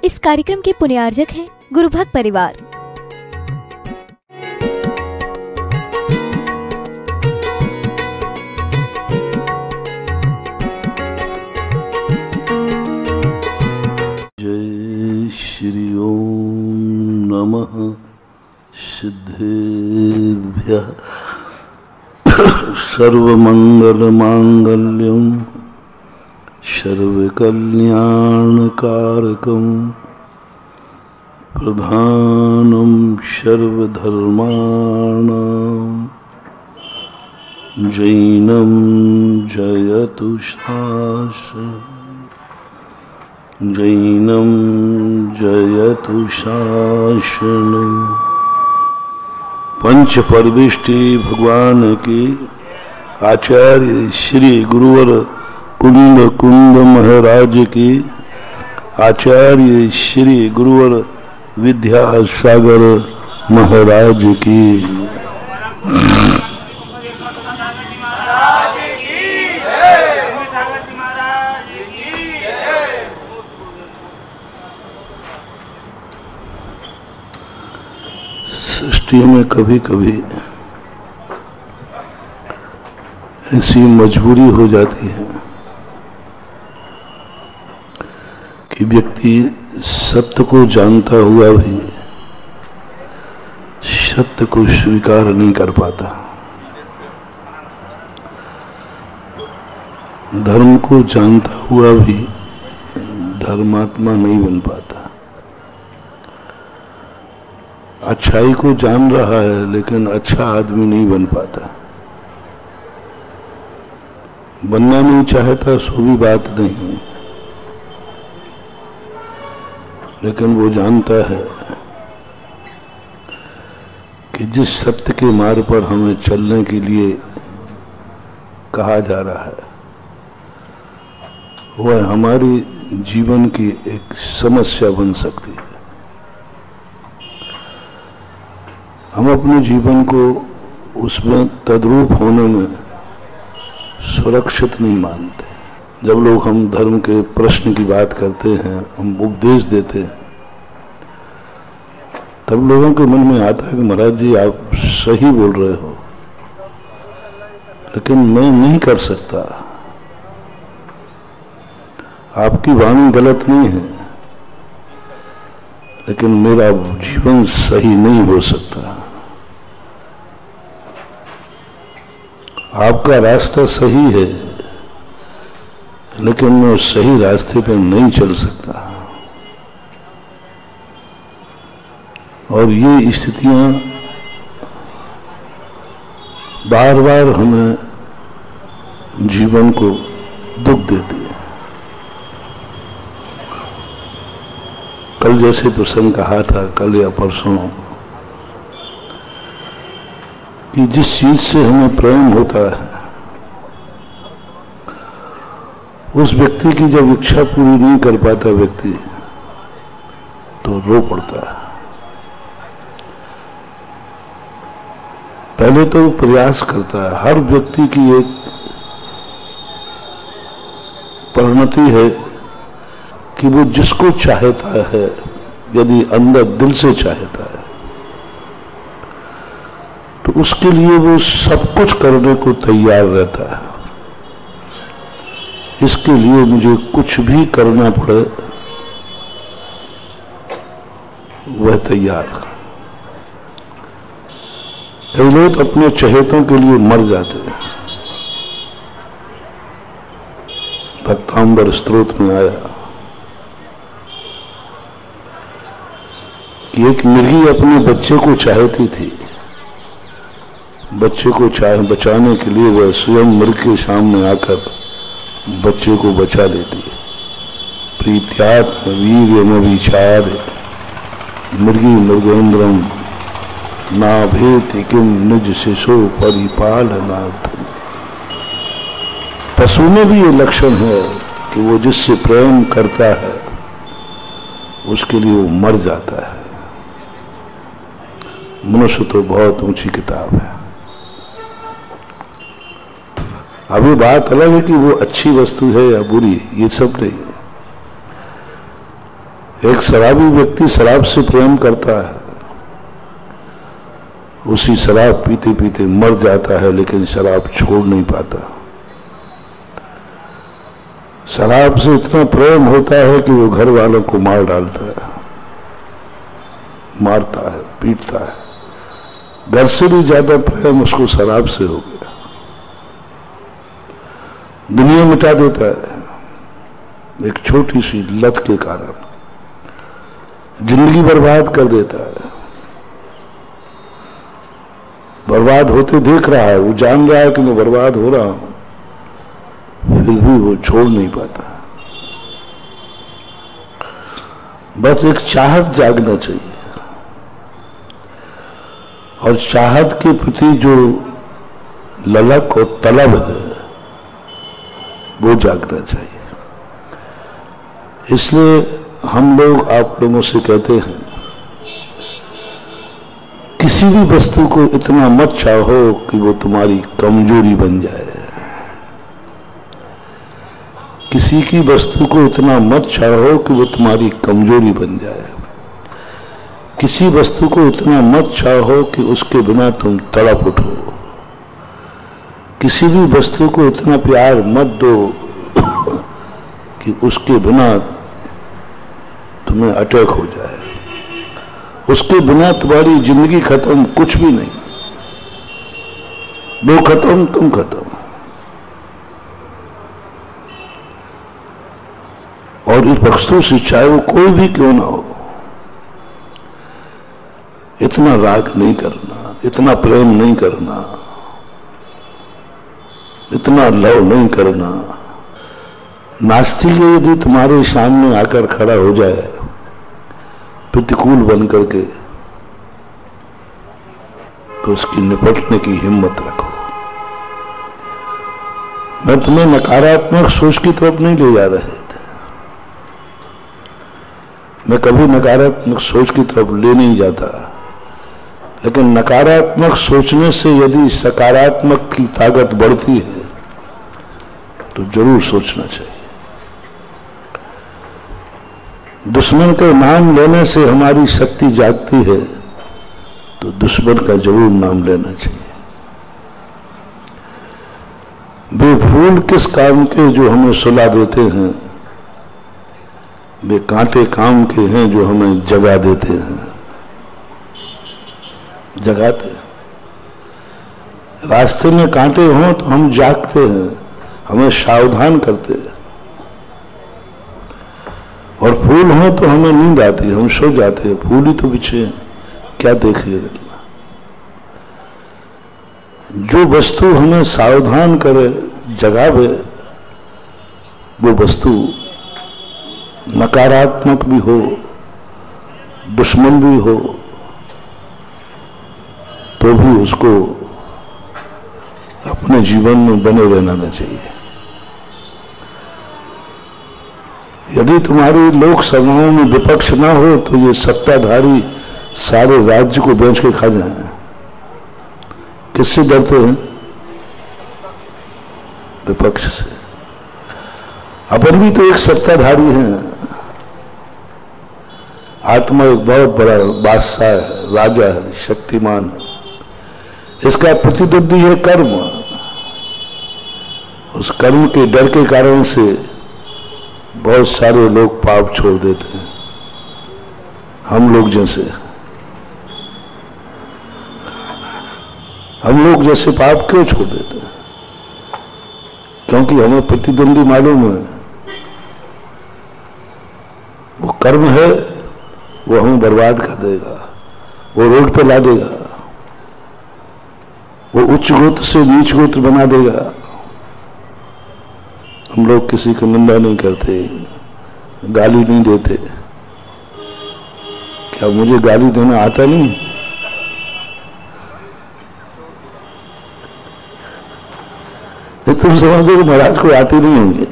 इस कार्यक्रम के पुण्यार्जक हैं गुरुभक्त परिवार। जय श्री ओम नमः सिद्धेभ्यः सर्वमंगलमांगल्यं सर्वकल्याणकारकं प्रधानं सर्वधर्माणां जैनं जयतु शासनम् जैनं जयतु शासनम्। पंच परविष्टि भगवान की आचार्य श्री गुरुवर कुंद महाराज की आचार्य श्री गुरुवर विद्यासागर महाराज की सृष्टि में कभी कभी ऐसी मजबूरी हो जाती है कि व्यक्ति सत्य को जानता हुआ भी सत्य को स्वीकार नहीं कर पाता, धर्म को जानता हुआ भी धर्मात्मा नहीं बन पाता, अच्छाई को जान रहा है लेकिन अच्छा आदमी नहीं बन पाता, बनना नहीं चाहता सो भी बात नहीं, लेकिन वो जानता है कि जिस सत्य के मार्ग पर हमें चलने के लिए कहा जा रहा है वह हमारी जीवन की एक समस्या बन सकती है। हम अपने जीवन को उसमें तद्रूप होने में सुरक्षित नहीं मानते। जब लोग हम धर्म के प्रश्न की बात करते हैं, हम उपदेश देते हैं, तब लोगों के मन में आता है कि महाराज जी आप सही बोल रहे हो, लेकिन मैं नहीं कर सकता, आपकी वाणी गलत नहीं है, लेकिन मेरा जीवन सही नहीं हो सकता, आपका रास्ता सही है लेकिन मैं उस सही रास्ते पर नहीं चल सकता। और ये स्थितियां बार बार हमें जीवन को दुख देती है। कल जैसे प्रसंग कहा था, कल या परसों, कि जिस चीज से हमें प्रेम होता है उस व्यक्ति की जब इच्छा पूरी नहीं कर पाता व्यक्ति तो रो पड़ता है। पहले तो प्रयास करता है, हर व्यक्ति की एक परिणति है कि वो जिसको चाहता है, यदि अंदर दिल से चाहता है तो उसके लिए वो सब कुछ करने को तैयार रहता है। इसके लिए मुझे कुछ भी करना पड़े वह तैयार। कई लोग अपने चहेतों के लिए मर जाते हैं। भक्तांबर स्तोत्र में आया कि एक मिर्गी अपने बच्चे को चाहती थी, बच्चे को बचाने के लिए वह स्वयं मृग के सामने आकर बच्चे को बचा लेती है। प्रीत्यात्म वीर्यम विचार मृगी मृगेन्द्रम नाभेति किम निज शिशो परिपालनार्थम। पशु में भी ये लक्षण है कि वो जिससे प्रेम करता है उसके लिए वो मर जाता है। मनुष्य तो बहुत ऊंची किताब है। अभी बात अलग है कि वो अच्छी वस्तु है या बुरी, ये सब नहीं। एक शराबी व्यक्ति शराब से प्रेम करता है, उसी शराब पीते पीते मर जाता है, लेकिन शराब छोड़ नहीं पाता। शराब से इतना प्रेम होता है कि वो घर वालों को मार डालता है, मारता है, पीटता है। घर से भी ज्यादा प्रेम उसको शराब से हो गया। दुनिया मिटा देता है एक छोटी सी लत के कारण, जिंदगी बर्बाद कर देता है। बर्बाद होते देख रहा है, वो जान रहा है कि मैं बर्बाद हो रहा हूं, फिर भी वो छोड़ नहीं पाता। बस एक चाहत जागना चाहिए, और चाहत के प्रति जो ललक और तलब है वो जागना चाहिए। इसलिए हम लोग आप लोगों से कहते हैं, किसी भी वस्तु को इतना मत चाहो कि वो तुम्हारी कमजोरी बन जाए। किसी की वस्तु को इतना मत चाहो कि वो तुम्हारी कमजोरी बन जाए। किसी वस्तु को इतना मत चाहो कि उसके बिना तुम तड़प उठो। किसी भी वस्तु को इतना प्यार मत दो कि उसके बिना तुम्हें अटैक हो जाए। उसके बिना तुम्हारी जिंदगी खत्म, कुछ भी नहीं। वो खत्म, तुम खत्म। और इस वस्तु से चाहे वो कोई भी क्यों ना हो, इतना राग नहीं करना, इतना प्रेम नहीं करना, इतना लव नहीं करना। नास्तिक यदि तुम्हारे सामने आकर खड़ा हो जाए प्रतिकूल बन करके, तो उसकी निपटने की हिम्मत रखो। मैं तुम्हें नकारात्मक सोच की तरफ नहीं ले जा रहे थे, मैं कभी नकारात्मक सोच की तरफ ले नहीं जाता, लेकिन नकारात्मक सोचने से यदि सकारात्मक की ताकत बढ़ती है तो जरूर सोचना चाहिए। दुश्मन के नाम लेने से हमारी शक्ति जागती है, तो दुश्मन का जरूर नाम लेना चाहिए। वे फूल किस काम के जो हमें सुला देते हैं, वे कांटे काम के हैं जो हमें जगा देते हैं। जगाते, रास्ते में कांटे हों तो हम जागते हैं, हमें सावधान करते हैं। और फूल हो तो हमें नींद आती है, हम सो जाते हैं। फूल ही तो बिछे हैं, क्या देखिएगा। जो वस्तु हमें सावधान करे, जगावे, वो वस्तु नकारात्मक भी हो, दुश्मन भी हो, तो भी उसको अपने जीवन में बने रहना चाहिए। यदि तुम्हारी लोकसभाओं में विपक्ष ना हो तो ये सत्ताधारी सारे राज्य को बेच के खा जाए। किससे डरते हैं? विपक्ष से। अपन भी तो एक सत्ताधारी हैं। आत्मा एक बहुत बड़ा बादशाह है, राजा है, शक्तिमान है। इसका प्रतिद्वंदी है कर्म। उस कर्म के डर के कारण से बहुत सारे लोग पाप छोड़ देते हैं। हम लोग जैसे पाप क्यों छोड़ देते हैं? क्योंकि हमें प्रतिद्वंदी मालूम है, वो कर्म है, वो हमें बर्बाद कर देगा, वो रोड पे ला देगा, वो उच्च गोत्र से नीच गोत्र बना देगा। हम लोग किसी को निंदा नहीं करते, गाली नहीं देते। क्या मुझे गाली देना आता नहीं? तो तुम समझो कि महाराज को आती नहीं होंगे।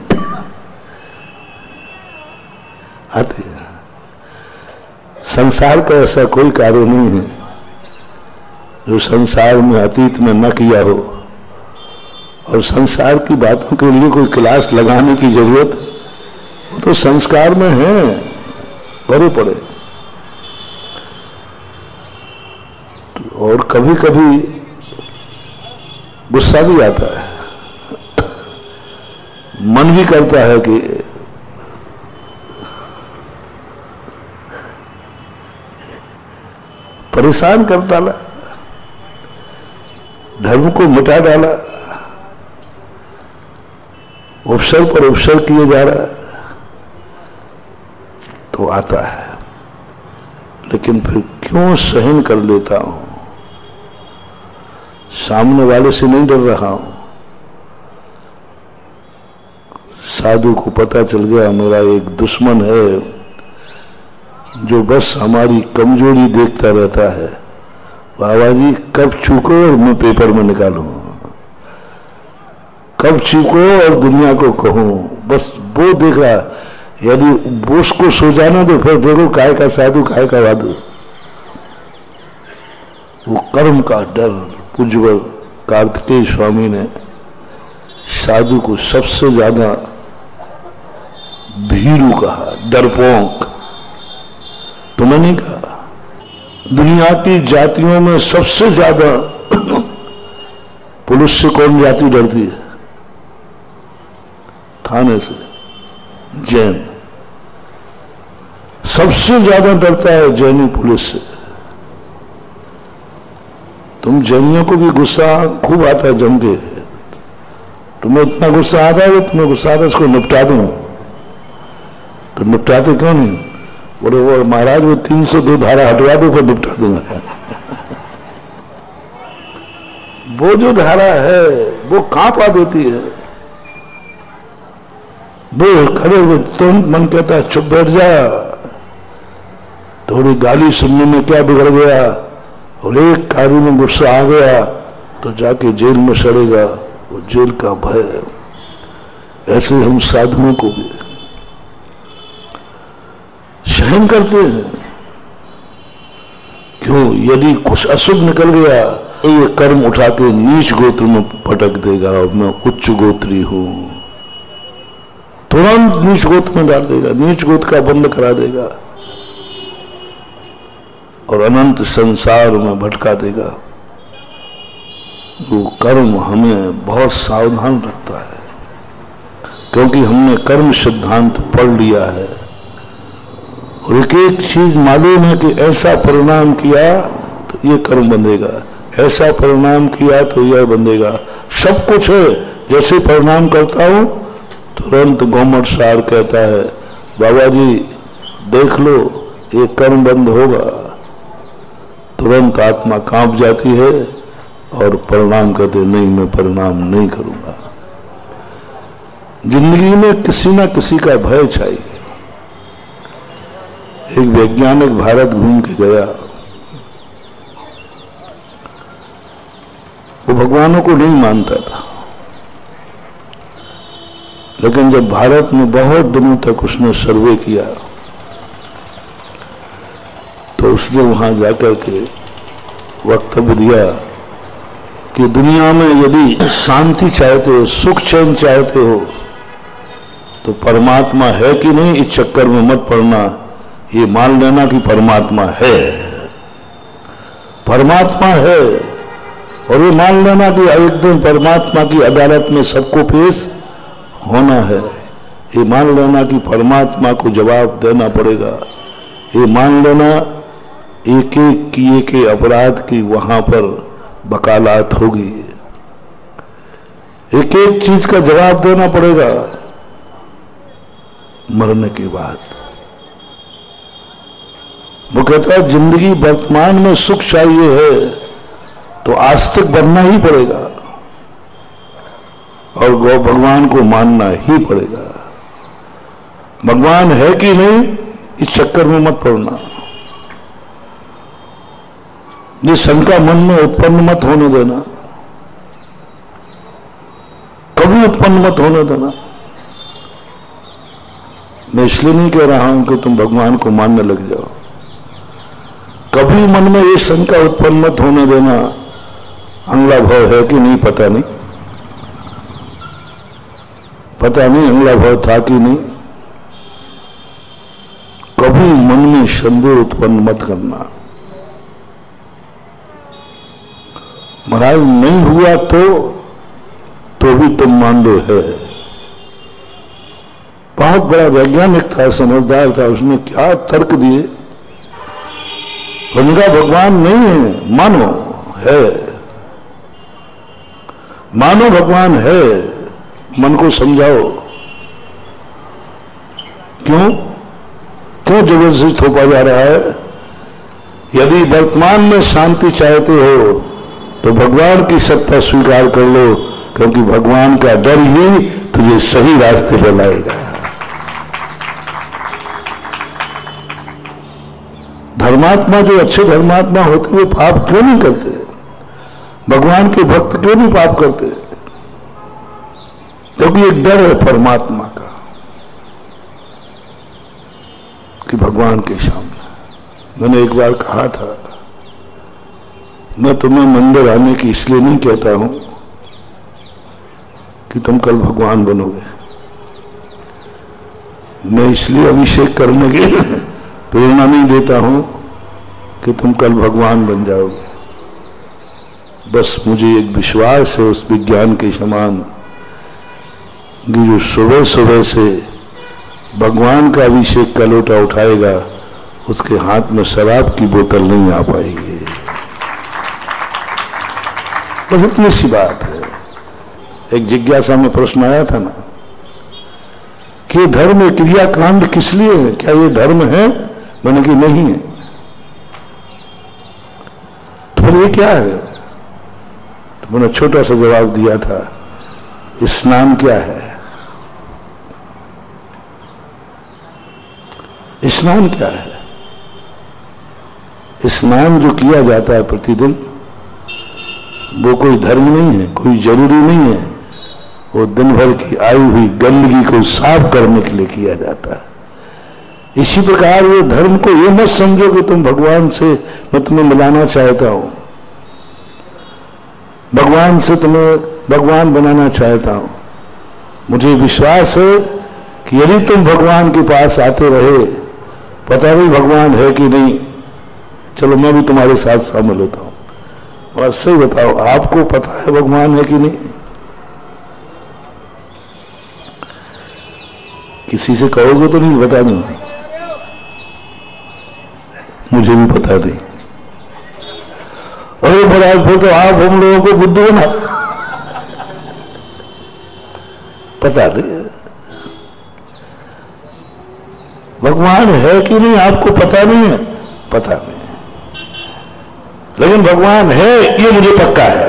आते हैं। संसार का ऐसा कोई कार्य नहीं है जो संसार में अतीत में न किया हो, और संसार की बातों के लिए कोई क्लास लगाने की जरूरत, वो तो संस्कार में है, भरे पड़े। और कभी कभी गुस्सा भी आता है, मन भी करता है कि परेशान कर डाला, धर्म को मिटा डाला, उपसर पर उपसर किए जा रहा है, तो आता है। लेकिन फिर क्यों सहन कर लेता हूं? सामने वाले से नहीं डर रहा हूं। साधु को पता चल गया मेरा एक दुश्मन है जो बस हमारी कमजोरी देखता रहता है। बाबा जी कब चूको और मैं पेपर में निकालूं, कब चूको और दुनिया को कहूं, बस वो देख रहा। यदि उसको सो जाना तो फिर देखो काय का साधु काय का वादु। वो कर्म का डर। पूज्य कार्तिकेय स्वामी ने साधु को सबसे ज्यादा भीरू कहा, डरपोक। तुमने नहीं कहा। दुनिया की जातियों में सबसे ज्यादा पुलिस से कौन जाति डरती है? थाने से जैन। सबसे ज्यादा डरता है जैनी पुलिस से। तुम जैनियों को भी गुस्सा खूब आता है जम के। तुम्हें इतना गुस्सा आता है, तुम्हें गुस्सा आता है इसको निपटा दूं, तो निपटाते क्यों नहीं? बोले वो महाराज वो 302 धारा हटवा दो फिर निपटा दूंगा। वो जो धारा है वो कांपा देती है। वो खड़े तुम मन कहता है चुप बैठ जा, थोड़ी गाली सुनने में क्या बिगड़ गया, और एक कार्य में गुस्सा आ गया तो जाके जेल में सड़ेगा। वो जेल का भय है। ऐसे हम साधुओं को भी सहन करते हैं। क्यों? यदि कुछ अशुभ निकल गया तो ये कर्म उठा के नीच गोत्र में पटक देगा और मैं उच्च गोत्री हूं, तुरंत नीच गोत्र में डाल देगा, नीच गोत्र का बंद करा देगा और अनंत संसार में भटका देगा। वो कर्म हमें बहुत सावधान रखता है, क्योंकि हमने कर्म सिद्धांत पढ़ लिया है और एक एक चीज मालूम है कि ऐसा परिणाम किया तो ये कर्म बंधेगा, ऐसा परिणाम किया तो यह बंधेगा। सब कुछ है। जैसे परिणाम करता हूं तुरंत गौमठ सार कहता है बाबा जी देख लो ये कर्म बंद होगा। तुरंत आत्मा कांप जाती है और परिणाम कहते नहीं, मैं परिणाम नहीं करूंगा। जिंदगी में किसी ना किसी का भय चाहिए। एक वैज्ञानिक भारत घूम के गया, वो भगवानों को नहीं मानता था, लेकिन जब भारत में बहुत दिनों तक उसने सर्वे किया तो उसने वहां जाकर के वक्तव्य दिया कि दुनिया में यदि शांति चाहते हो, सुख चैन चाहते हो, तो परमात्मा है कि नहीं इस चक्कर में मत पड़ना। ये मान लेना कि परमात्मा है, परमात्मा है, और ये मान लेना कि एक दिन परमात्मा की अदालत में सबको पेश होना है। ये मान लेना कि परमात्मा को जवाब देना पड़ेगा। ये मान लेना एक एक किए के अपराध की वहां पर वकालत होगी, एक एक चीज का जवाब देना पड़ेगा मरने के बाद। वो कहता है जिंदगी वर्तमान में सुख चाहिए है तो आस्तिक बनना ही पड़ेगा और गौ भगवान को मानना ही पड़ेगा। भगवान है कि नहीं इस चक्कर में मत पड़ना। ये शंका मन में उत्पन्न मत होने देना, कभी उत्पन्न मत होने देना। मैं इसलिए नहीं कह रहा हूं कि तुम भगवान को मानने लग जाओ। कभी मन में ये शंका उत्पन्न मत होने देना अंगला भाव है कि नहीं, पता नहीं, पता नहीं अंगला भाव था कि नहीं। कभी कभी मन में संदेह उत्पन्न मत करना। महाराज नहीं हुआ तो भी तुम मान लो है। बहुत बड़ा वैज्ञानिक था, समझदार था, उसने क्या तर्क दिए। उनका भगवान नहीं है, मानो है, मानो भगवान है, मन को समझाओ। क्यों जबरदस्ती थोपा जा रहा है? यदि वर्तमान में शांति चाहते हो तो भगवान की सत्ता स्वीकार कर लो, क्योंकि भगवान का डर ही तुझे सही रास्ते पर लाएगा। धर्मात्मा, जो अच्छे धर्मात्मा होते वे पाप क्यों नहीं करते? भगवान के भक्त क्यों नहीं पाप करते? क्योंकि एक डर है परमात्मा का कि भगवान के सामने। मैंने एक बार कहा था, मैं तुम्हें मंदिर आने की इसलिए नहीं कहता हूं कि तुम कल भगवान बनोगे, मैं इसलिए अभिषेक करने की प्रेरणा नहीं देता हूं कि तुम कल भगवान बन जाओगे। बस मुझे एक विश्वास है उस विज्ञान के समान कि जो सुबह सुबह से भगवान का अभिषेक का लोटा उठाएगा उसके हाथ में शराब की बोतल नहीं आ पाएगी। बस इतनी सी बात है। एक जिज्ञासा में प्रश्न आया था ना कि धर्म क्रियाकांड किस लिए है, क्या ये धर्म है? मैंने कि नहीं है। तो बोले ये क्या है? तो मैंने छोटा सा जवाब दिया था, स्नान क्या है? स्नान क्या है? स्नान जो किया जाता है प्रतिदिन वो कोई धर्म नहीं है, कोई जरूरी नहीं है। वो दिन भर की आई हुई गंदगी को साफ करने के लिए किया जाता है। इसी प्रकार ये धर्म को ये मत समझो कि तुम भगवान से मैं तुम्हें मिलाना चाहता हूं, भगवान से तुम्हें भगवान बनाना चाहता हूं। मुझे विश्वास है कि यदि तुम भगवान के पास आते रहे, पता नहीं भगवान है कि नहीं, चलो मैं भी तुम्हारे साथ शामिल होता हूं। और सही बताओ, आपको पता है भगवान है कि नहीं? किसी से कहोगे तो नहीं? बता दूं, मुझे भी पता नहीं। अरे बड़ा तो आप हम लोगों को बुद्धू बना, पता नहीं भगवान है कि नहीं, आपको पता नहीं है? पता नहीं, लेकिन भगवान है ये मुझे पक्का है।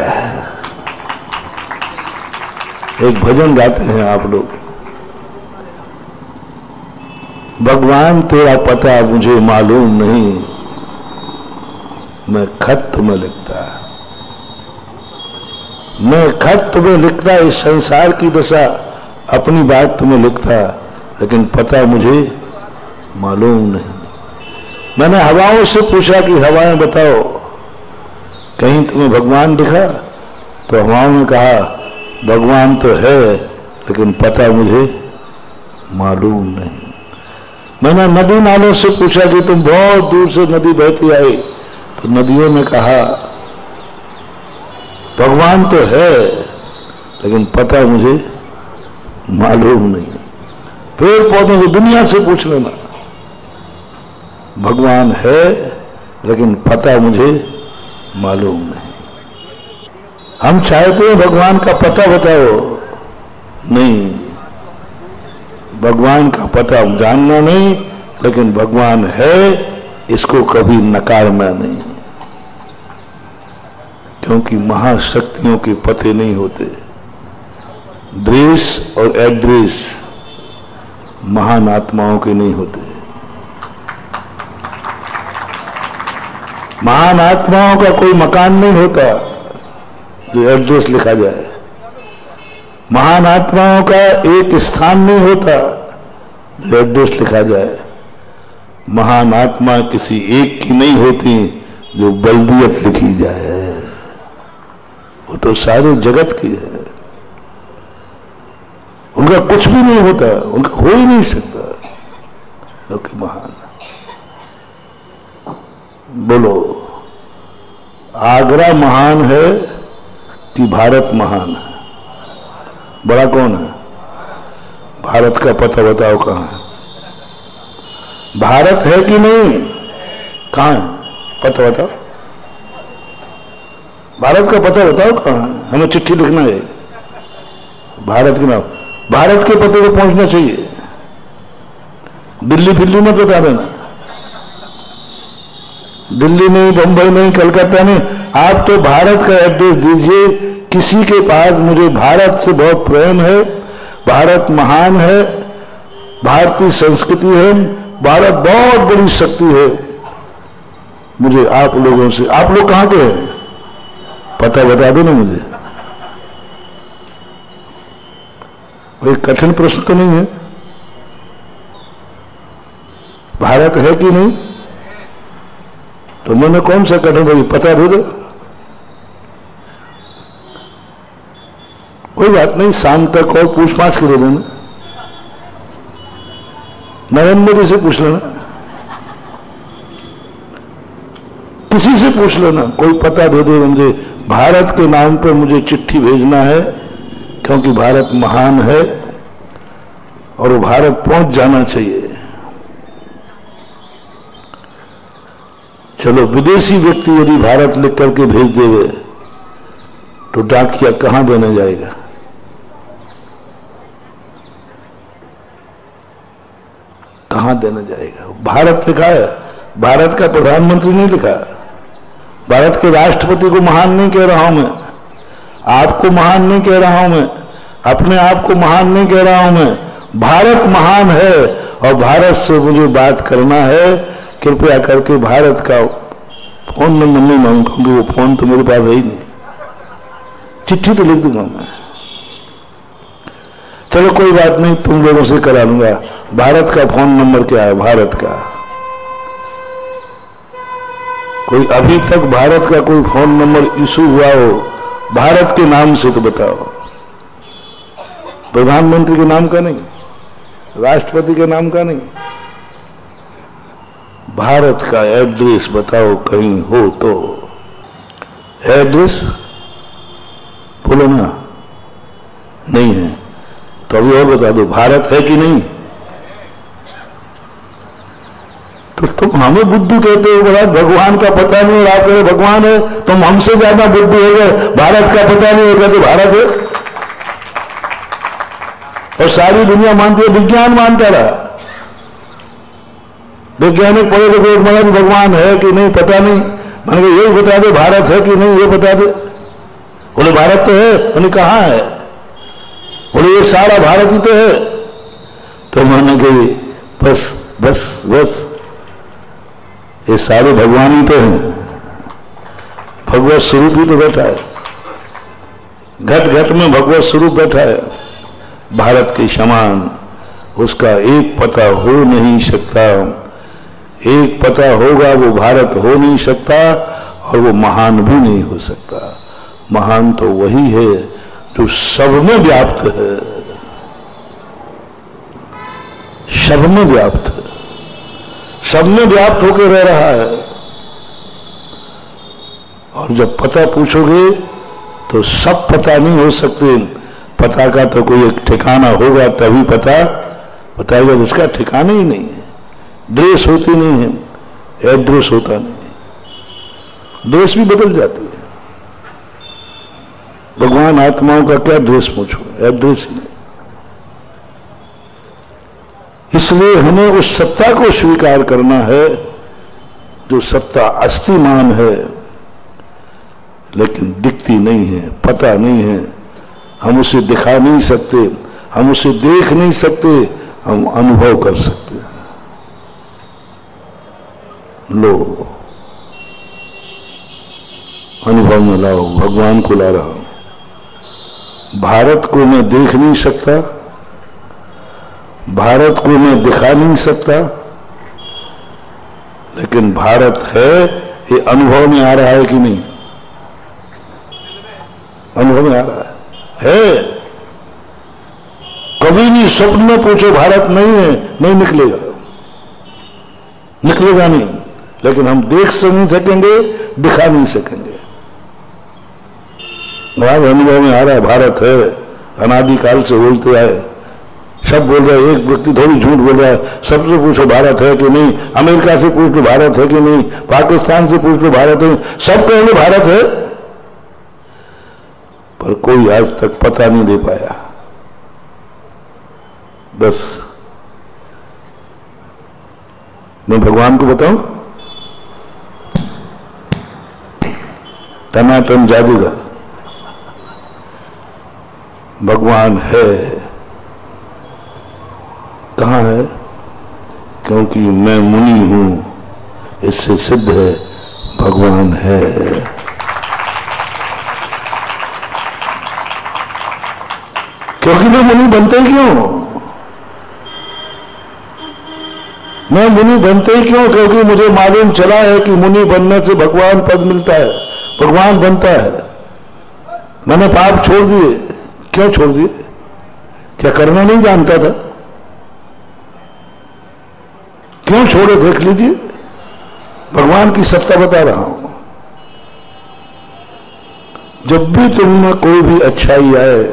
एक भजन गाते हैं आप लोग, भगवान तेरा पता मुझे मालूम नहीं, मैं खत में लिखता, मैं खत में लिखता, इस संसार की दशा अपनी बात तुम्हें लिखता, लेकिन पता मुझे मालूम नहीं। मैंने हवाओं से पूछा कि हवाएं बताओ कहीं तुम्हें भगवान दिखा? तो हवाओं ने कहा भगवान तो है लेकिन पता मुझे मालूम नहीं। मैंने नदी नालों से पूछा कि तुम बहुत दूर से नदी बहती आई, तो नदियों ने कहा भगवान तो है लेकिन पता मुझे मालूम नहीं। पेड़ पौधों की दुनिया से पूछ लेना, भगवान है लेकिन पता मुझे मालूम नहीं। हम चाहते हैं भगवान का पता बताओ, नहीं, भगवान का पता जानना नहीं, लेकिन भगवान है इसको कभी नकारना नहीं, क्योंकि महाशक्तियों के पते नहीं होते। ड्रेस और एड्रेस महान आत्माओं के नहीं होते। महान आत्माओं का कोई मकान नहीं होता जो एड्रेस लिखा जाए, महान आत्माओं का एक स्थान नहीं होता जो एड्रेस लिखा जाए। महान आत्मा किसी एक की नहीं होती जो बल्दियत लिखी जाए, वो तो सारे जगत की है। उनका कुछ भी नहीं होता, उनका हो ही नहीं सकता। क्योंकि महान। बोलो, आगरा महान है कि भारत महान है? बड़ा कौन है? भारत का पता बताओ कहां है? भारत है कि नहीं? कहां है? पता बताओ। भारत का पता बताओ कहां है? हमें चिट्ठी लिखना है भारत के नाम। भारत के पते को पहुंचना चाहिए। दिल्ली फिल्ली में बता देना, दिल्ली नहीं, बंबई नहीं, कलकत्ता नहीं, आप तो भारत का एड्रेस दीजिए। किसी के पास मुझे भारत से बहुत प्रेम है, भारत महान है, भारतीय संस्कृति है, भारत बहुत बड़ी शक्ति है, मुझे आप लोगों से, आप लोग कहां के हैं पता बता दो ना मुझे। कोई कठिन प्रश्न तो नहीं है। भारत है कि नहीं? तो मैंने कौन सा कठिन भाई, पता दे दो। कोई बात नहीं, शाम तक और पूछ पाछ के दे देना। नरेंद्र मोदी से पूछ लेना, किसी से पूछ लेना, कोई पता दे दे मुझे। भारत के नाम पर मुझे चिट्ठी भेजना है, क्योंकि भारत महान है और वो भारत पहुंच जाना चाहिए। चलो, विदेशी व्यक्ति यदि भारत लिख करके भेज देवे तो डाकिया कहां देने जाएगा? कहां देने जाएगा? भारत लिखा है, भारत का प्रधानमंत्री नहीं लिखा। भारत के राष्ट्रपति को महान नहीं कह रहा हूं मैं, आपको महान नहीं कह रहा हूं मैं, अपने आप को महान नहीं कह रहा हूं मैं। भारत महान है और भारत से मुझे बात करना है। कृपया करके भारत का फोन नंबर नहीं मांगूंगा, क्योंकि वो फोन तो मेरे पास है ही नहीं। चिट्ठी तो लिख दूंगा मैं। चलो कोई बात नहीं, तुम लोगों से करा लूंगा। भारत का फोन नंबर क्या है? भारत का कोई अभी तक भारत का कोई फोन नंबर इशू हुआ हो भारत के नाम से तो बताओ। प्रधानमंत्री के नाम का नहीं, राष्ट्रपति के नाम का नहीं, भारत का एड्रेस बताओ कहीं हो तो। एड्रेस बोलो ना, नहीं है तो अभी और बता दो, भारत है कि नहीं? तो तुम हमें बुद्धू कहते हो, बड़ा भगवान का पता नहीं, और आप कहते भगवान है। तुम हमसे ज्यादा बुद्धू हो गए, भारत का पता नहीं हो कहते भारत है। और सारी दुनिया मानती है, विज्ञान मानता रहा। वैज्ञानिक पढ़े लिखे मगर भगवान है कि नहीं पता नहीं, मैंने कहा यही बता दे भारत है कि नहीं, ये बता दे। बोले भारत तो है। मैंने कहाँ है? बोले ये सारा भारत ही तो है। तो मैंने कही बस बस बस, ये सारे भगवान ही तो हैं, भगवत स्वरूप ही तो बैठा है, घट घट में भगवत स्वरूप बैठा है। भारत के समान उसका एक पता हो नहीं सकता। एक पता होगा वो भारत हो नहीं सकता, और वो महान भी नहीं हो सकता। महान तो वही है जो सब में व्याप्त है, सब में व्याप्त है, सब में व्याप्त होकर रह रहा है। और जब पता पूछोगे तो सब पता नहीं हो सकते। पता का तो कोई एक ठिकाना होगा तभी पता बताएगा, जिसका ठिकाना ही नहीं है। ड्रेस होती नहीं है, एड्रेस होता नहीं, ड्रेस भी बदल जाती है। भगवान आत्माओं का क्या ड्रेस पूछो, एड्रेस ही नहीं। इसलिए हमें उस सत्ता को स्वीकार करना है जो सत्ता अस्तिमान है, लेकिन दिखती नहीं है, पता नहीं है। हम उसे दिखा नहीं सकते, हम उसे देख नहीं सकते, हम अनुभव कर सकते हैं। लो, अनुभव में लाओ, भगवान को ला रहा हूं। भारत को मैं देख नहीं सकता, भारत को मैं दिखा नहीं सकता, लेकिन भारत है, ये अनुभव में आ रहा है कि नहीं? अनुभव में आ रहा है। कभी भी स्वप्न में पूछो भारत नहीं है, नहीं निकलेगा। निकलेगा नहीं, लेकिन हम देख नहीं सकेंगे, दिखा नहीं सकेंगे। हमारे अनुभव में आ रहा है, भारत है, अनादिकाल से बोलते आए, सब बोल रहे हैं, एक व्यक्ति थोड़ी झूठ बोल रहा है। सबसे पूछो भारत है कि नहीं, अमेरिका से पूछ लो भारत है कि नहीं, पाकिस्तान से पूछ लो भारत है, सब कहेंगे भारत है, पर कोई आज तक पता नहीं दे पाया। बस मैं भगवान को बताऊं, टनाटन जादूगर भगवान है। कहां है? क्योंकि मैं मुनि हूं, इससे सिद्ध है भगवान है। क्योंकि मैं मुनि बनते ही क्यों? मैं मुनि बनते ही क्यों? क्योंकि मुझे मालूम चला है कि मुनि बनने से भगवान पद मिलता है, भगवान बनता है। मैंने पाप छोड़ दिए। क्यों छोड़ दिए? क्या करना नहीं जानता था? क्यों छोड़े? देख लीजिए, भगवान की सत्ता बता रहा हूं। जब भी तुम में कोई भी अच्छाई आए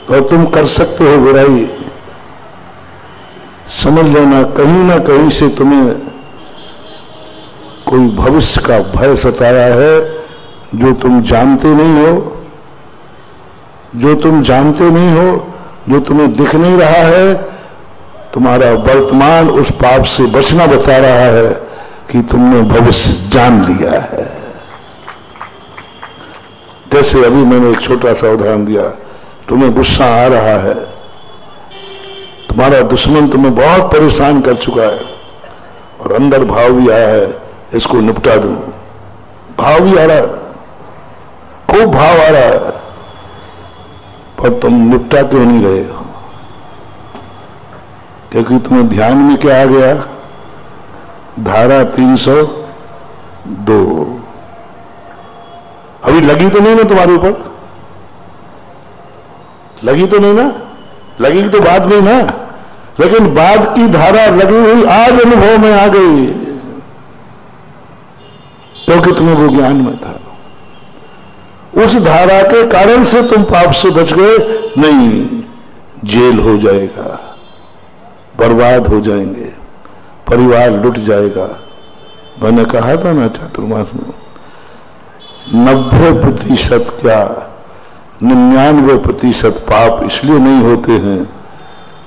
और तुम कर सकते हो बुराई, समझ लेना कहीं ना कहीं से तुम्हें कोई भविष्य का भय सताया है, जो तुम जानते नहीं हो, जो तुम जानते नहीं हो, जो तुम्हें दिख नहीं रहा है। तुम्हारा वर्तमान उस पाप से बचना बता रहा है कि तुमने भविष्य जान लिया है। जैसे अभी मैंने एक छोटा सा उदाहरण दिया, तुम्हें गुस्सा आ रहा है, तुम्हारा दुश्मन तुम्हें बहुत परेशान कर चुका है और अंदर भाव भी आया है, इसको निपटा दूं। भाव भी आ रहा है, खूब भाव आ रहा है, पर तुम निपटा क्यों नहीं रहे हो? क्योंकि तुम्हें ध्यान में क्या आ गया? धारा 302 अभी लगी तो नहीं ना तुम्हारे ऊपर? लगी तो नहीं ना? लगी तो बाद में ना, लेकिन बाद की धारा लगी हुई आज अनुभव में आ गई, क्योंकि तुम्हें वो ज्ञान में था। उस धारा के कारण से तुम पाप से बच गए। नहीं, जेल हो जाएगा, बर्बाद हो जाएंगे, परिवार लुट जाएगा। मैंने कहा था ना चातुर्मास में, 90% क्या 99% पाप इसलिए नहीं होते हैं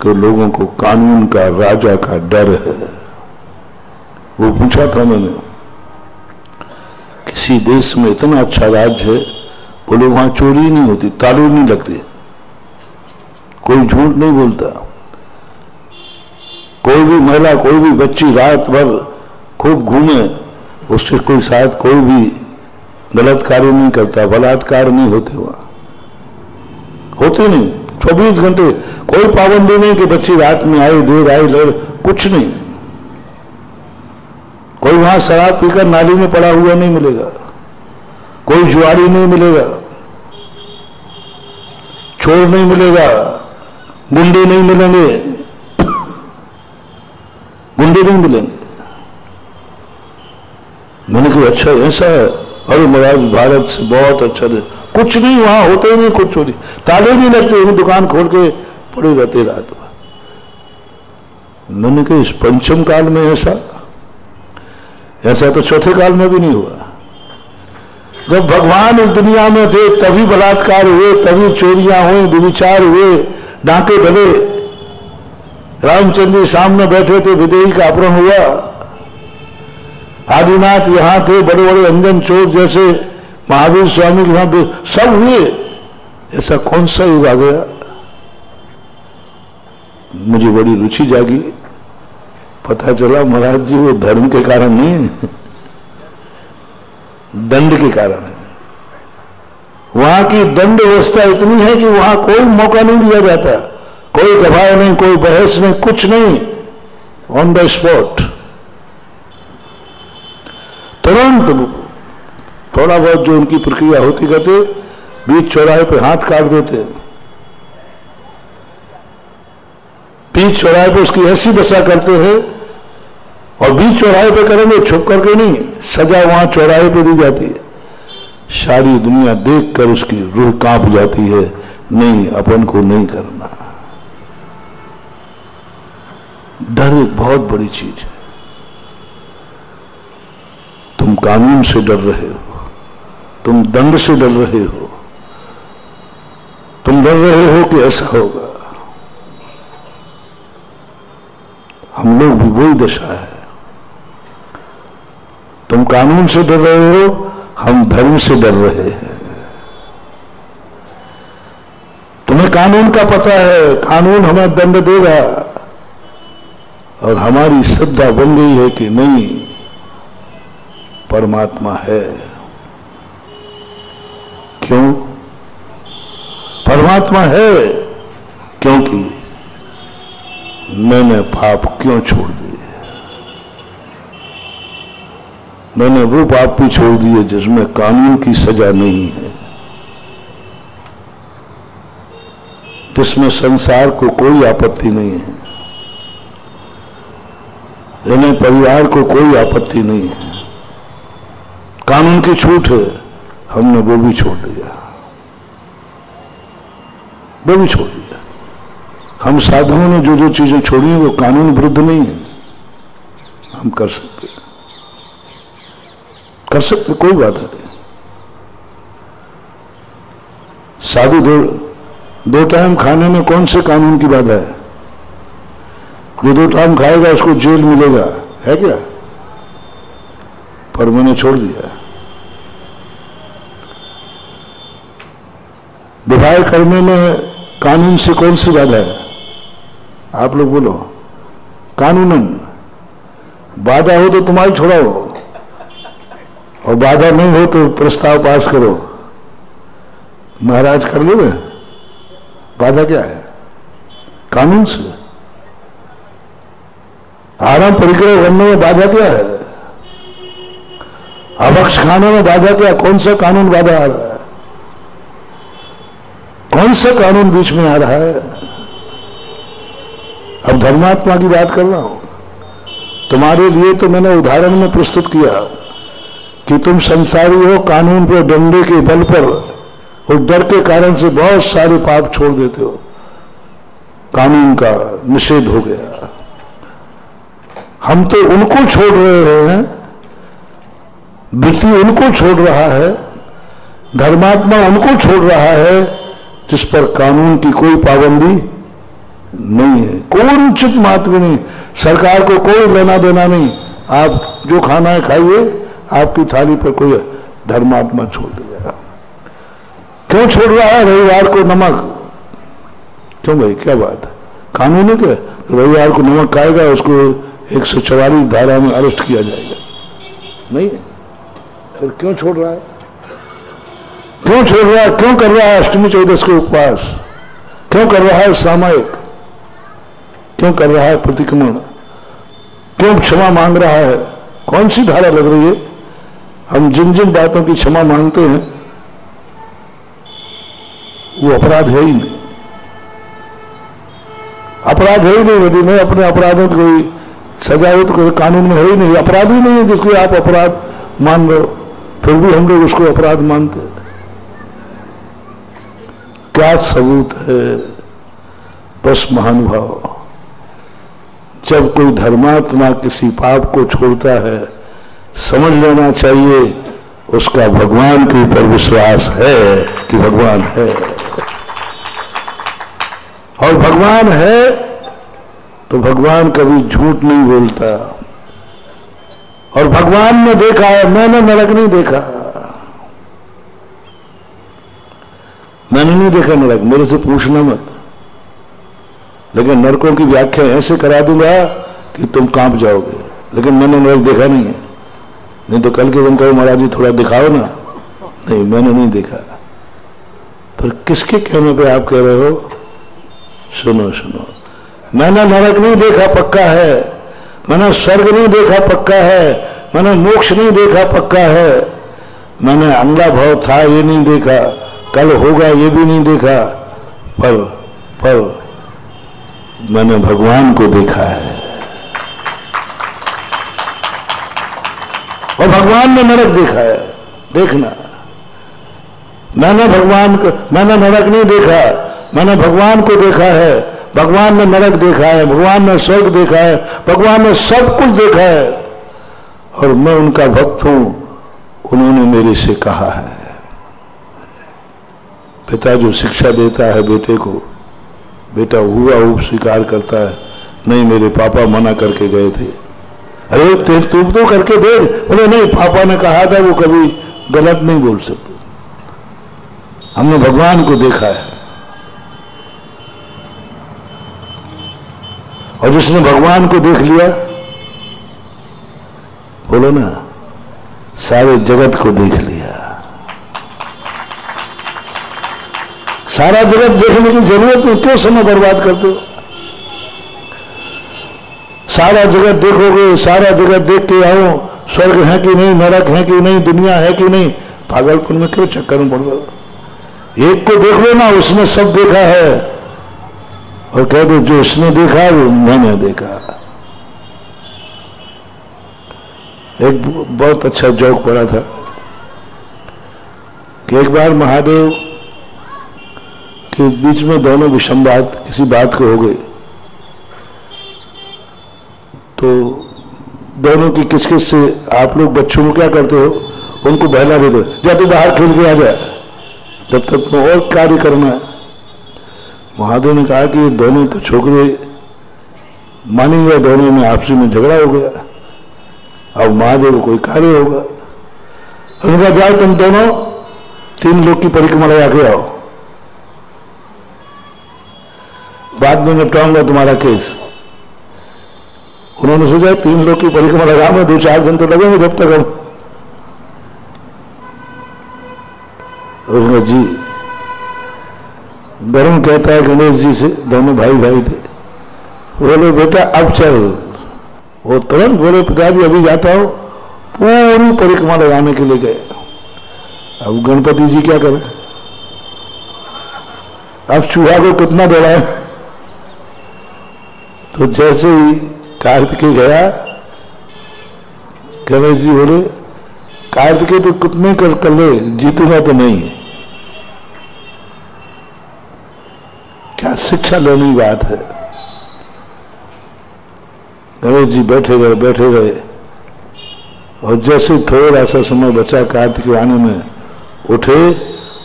कि लोगों को कानून का, राजा का डर है। वो पूछा था मैंने, किसी देश में इतना अच्छा राज्य है, बोले वहां चोरी नहीं होती, तालू नहीं लगते, कोई झूठ नहीं बोलता, कोई भी महिला, कोई भी बच्ची रात भर खूब घूमे, उससे कोई शायद कोई भी गलत कार्य नहीं करता, बलात्कार नहीं होते, वहां होते नहीं। 24 घंटे कोई पाबंदी नहीं कि बच्ची रात में आई, देर आई, लड़, कुछ नहीं। कोई वहां शराब पीकर नाली में पड़ा हुआ नहीं मिलेगा, कोई जुआरी नहीं मिलेगा, चोर नहीं मिलेगा, गुंडे नहीं मिलेंगे, गुंडे नहीं मिलेंगे। मैंने कहा अच्छा ऐसा है? अरे महाराज भारत से बहुत अच्छा है, कुछ नहीं वहां होते ही नहीं, कुछ चोरी, ताले नहीं लगते, वो दुकान खोल के पड़े रहते रात भर। मैंने कहा इस पंचम काल में ऐसा तो चौथे काल में भी नहीं हुआ। जब भगवान इस दुनिया में थे तभी बलात्कार हुए, तभी चोरियां हुई, व्यभिचार हुए, डांके डले। रामचंद्र जी सामने बैठे थे, विदेही का अपहरण हुआ। आदिनाथ यहां थे, बड़े बड़े अंजन चोर जैसे महावीर स्वामी के यहां पे सब हुए। ऐसा कौन सा युग आ गया? मुझे बड़ी रुचि जागी, पता चला महाराज जी वो धर्म के कारण नहीं, दंड के कारण है। वहां की दंड व्यवस्था इतनी है कि वहां कोई मौका नहीं दिया जाता, कोई गवाह नहीं, कोई बहस नहीं, कुछ नहीं, ऑन द स्पॉट तुरंत। थोड़ा बहुत जो उनकी प्रक्रिया होती करते, बीच चौराहे पे हाथ काट देते, बीच चौराहे पे उसकी ऐसी दशा करते हैं और बीच चौराहे पे करेंगे, छुप करके नहीं, सजा वहां चौराहे पे दी जाती है। सारी दुनिया देखकर उसकी रूह कांप जाती है, नहीं अपन को नहीं करना। डर एक बहुत बड़ी चीज है। तुम कानून से डर रहे हो, तुम दंड से डर रहे हो, तुम डर रहे हो कि ऐसा होगा। हम लोग भी वही दशा है। तुम कानून से डर रहे हो, हम धर्म से डर रहे हैं। तुम्हें कानून का पता है, कानून हमें दंड देगा, और हमारी श्रद्धा बन गई है कि नहीं, परमात्मा है। क्यों? परमात्मा है क्योंकि मैंने पाप क्यों छोड़ दिए? मैंने वो पाप भी छोड़ दिए जिसमें कानून की सजा नहीं है, जिसमें संसार को कोई आपत्ति नहीं है, जिन्हें परिवार को कोई आपत्ति नहीं है, कानून की छूट है, हमने वो भी छोड़ दिया, वो भी छोड़ दिया। हम साधुओं ने जो जो चीजें छोड़ी हैं वो कानून विरुद्ध नहीं है, हम कर सकते, कर सकते, कोई बात नहीं। साधु दो टाइम खाने में कौन से कानून की बात है? जो 2 टाइम खाएगा उसको जेल मिलेगा, है क्या? पर मैंने छोड़ दिया। विवाह करने में कानून से कौन सी बाधा है? आप लोग बोलो। कानूनन बाधा हो तो तुम्हारी छोड़ाओ, और बाधा नहीं हो तो प्रस्ताव पास करो। महाराज कर लो। बाधा क्या है? कानून से। आराम परिग्रह करने में बाधा क्या है? अभक्ष खाने में बाधा क्या? कौन सा कानून बाधा आ रहा है? कौन सा कानून बीच में आ रहा है? अब धर्मात्मा की बात कर रहा हूं। तुम्हारे लिए तो मैंने उदाहरण में प्रस्तुत किया कि तुम संसारी हो, कानून पर डंडे के बल पर और डर के कारण से बहुत सारे पाप छोड़ देते हो, कानून का निषेध हो गया। हम तो उनको छोड़ रहे हैं, वृत्ति उनको छोड़ रहा है, धर्मात्मा उनको छोड़ रहा है जिस पर कानून की कोई पाबंदी नहीं है, कोई उचित मात्र नहीं, सरकार को कोई लेना देना नहीं। आप जो खाना है खाइए, आपकी थाली पर कोई धर्मात्मा छोड़ देगा। क्यों छोड़ रहा है? रविवार को नमक। क्यों भाई, क्या बात है? कानून है क्या? रविवार को नमक खाएगा उसको 144 धारा में अरेस्ट किया जाएगा? नहीं। फिर क्यों छोड़ रहा है? क्यों छोड़ रहा है? क्यों कर रहा है अष्टमी चौदस के उपवास? क्यों कर रहा है सामायिक? क्यों कर रहा है प्रतिक्रमण? क्यों क्षमा मांग रहा है? कौन सी धारा लग रही है? हम जिन जिन बातों की क्षमा मांगते हैं वो अपराध है ही नहीं, अपराध है ही नहीं। यदि मैं अपने अपराधों की कोई सजा हो तो कानून में है ही नहीं, अपराध ही नहीं है जिसको आप अपराध मान रहे हो, फिर भी हम लोग उसको अपराध मानते हैं। क्या सबूत है? बस महानुभाव, जब कोई धर्मात्मा किसी पाप को छोड़ता है, समझ लेना चाहिए उसका भगवान के ऊपर विश्वास है कि भगवान है, और भगवान है तो भगवान कभी झूठ नहीं बोलता। और भगवान ने देखा है, मैंने नरक नहीं देखा, मैंने नहीं देखा नरक, मेरे से पूछना मत। लेकिन नरकों की व्याख्या ऐसे करा दूंगा कि तुम कांप जाओगे, लेकिन मैंने नरक देखा नहीं है। नहीं तो कल के दिन कहो महाराज जी थोड़ा दिखाओ ना, नहीं मैंने नहीं देखा। पर किसके कहने पे आप कह रहे हो? सुनो सुनो, मैंने नरक नहीं देखा पक्का है, मैंने स्वर्ग नहीं देखा पक्का है, मैंने मोक्ष नहीं देखा पक्का है, मैंने अंधा भाव था ये नहीं देखा, कल होगा ये भी नहीं देखा, पर मैंने भगवान को देखा है। और भगवान ने नरक देखा है। देखना, मैंने नरक नहीं देखा, मैंने भगवान को देखा है। भगवान ने नरक देखा है, भगवान ने स्वर्ग देखा है, भगवान ने सब कुछ देखा है, और मैं उनका भक्त हूं। उन्होंने मेरे से कहा है। पिता जो शिक्षा देता है बेटे को, बेटा हुआ हुआ स्वीकार करता है, नहीं मेरे पापा मना करके गए थे। अरे तुम तो करके दे। बोले नहीं, पापा ने कहा था, वो कभी गलत नहीं बोल सकते। हमने भगवान को देखा है, और जिसने भगवान को देख लिया, बोलो ना, सारे जगत को देख लिया। सारा जगत देखने की जरूरत नहीं, क्यों समय बर्बाद करते हो? सारा जगत देखोगे, सारा जगत देख के आओ, स्वर्ग है कि नहीं, नरक है कि नहीं, दुनिया है कि नहीं, पागलपन में क्यों चक्कर में पड़ रहे हो? एक को देख लो ना, उसने सब देखा है, और कह दो जो उसने देखा वो मैंने देखा। एक बहुत अच्छा जोक पड़ा था कि एक बार महादेव के बीच में दोनों विषमवाद किसी बात को हो गई, तो दोनों की किचकिच से आप लोग बच्चों को क्या करते हो, उनको बहला देते हो, या तो बाहर खेल के आ जाए, जब तक तुम और कार्य करना है। महादेव ने कहा कि ये दोनों तो छोकरे मानी गए, दोनों में आपसी में झगड़ा हो गया, अब महादेव को कोई कार्य होगा। उन्होंने कहा जाओ तुम दोनों 3 लोग की परिक्रमा लगा के आओ, बाद में निपटाऊंगा तुम्हारा केस। उन्होंने सोचा 3 लोग की परिक्रमा लगाऊंगा, 2-4 दिन तो लगेंगे जब तक हम। उन्होंने जी, धर्म कहता है गणेश जी से, दोनों भाई भाई थे, बोले बेटा अब चल। वो तुरंत बोले पिताजी अभी जाता हूं। पूरी परिक्रमा लगाने के लिए गए। अब गणपति जी क्या करें, अब चूहा को कितना दौड़ाए। तो जैसे ही कार्तिकेय गया, गणेश जी बोले कार्तिकेय तो कितने कर ले, जीतूंगा तो नहीं। क्या शिक्षा लेने की बात है। गणेश जी बैठे रहे, और जैसे थोड़ा सा समय बचा कार्तिकेय आने में, उठे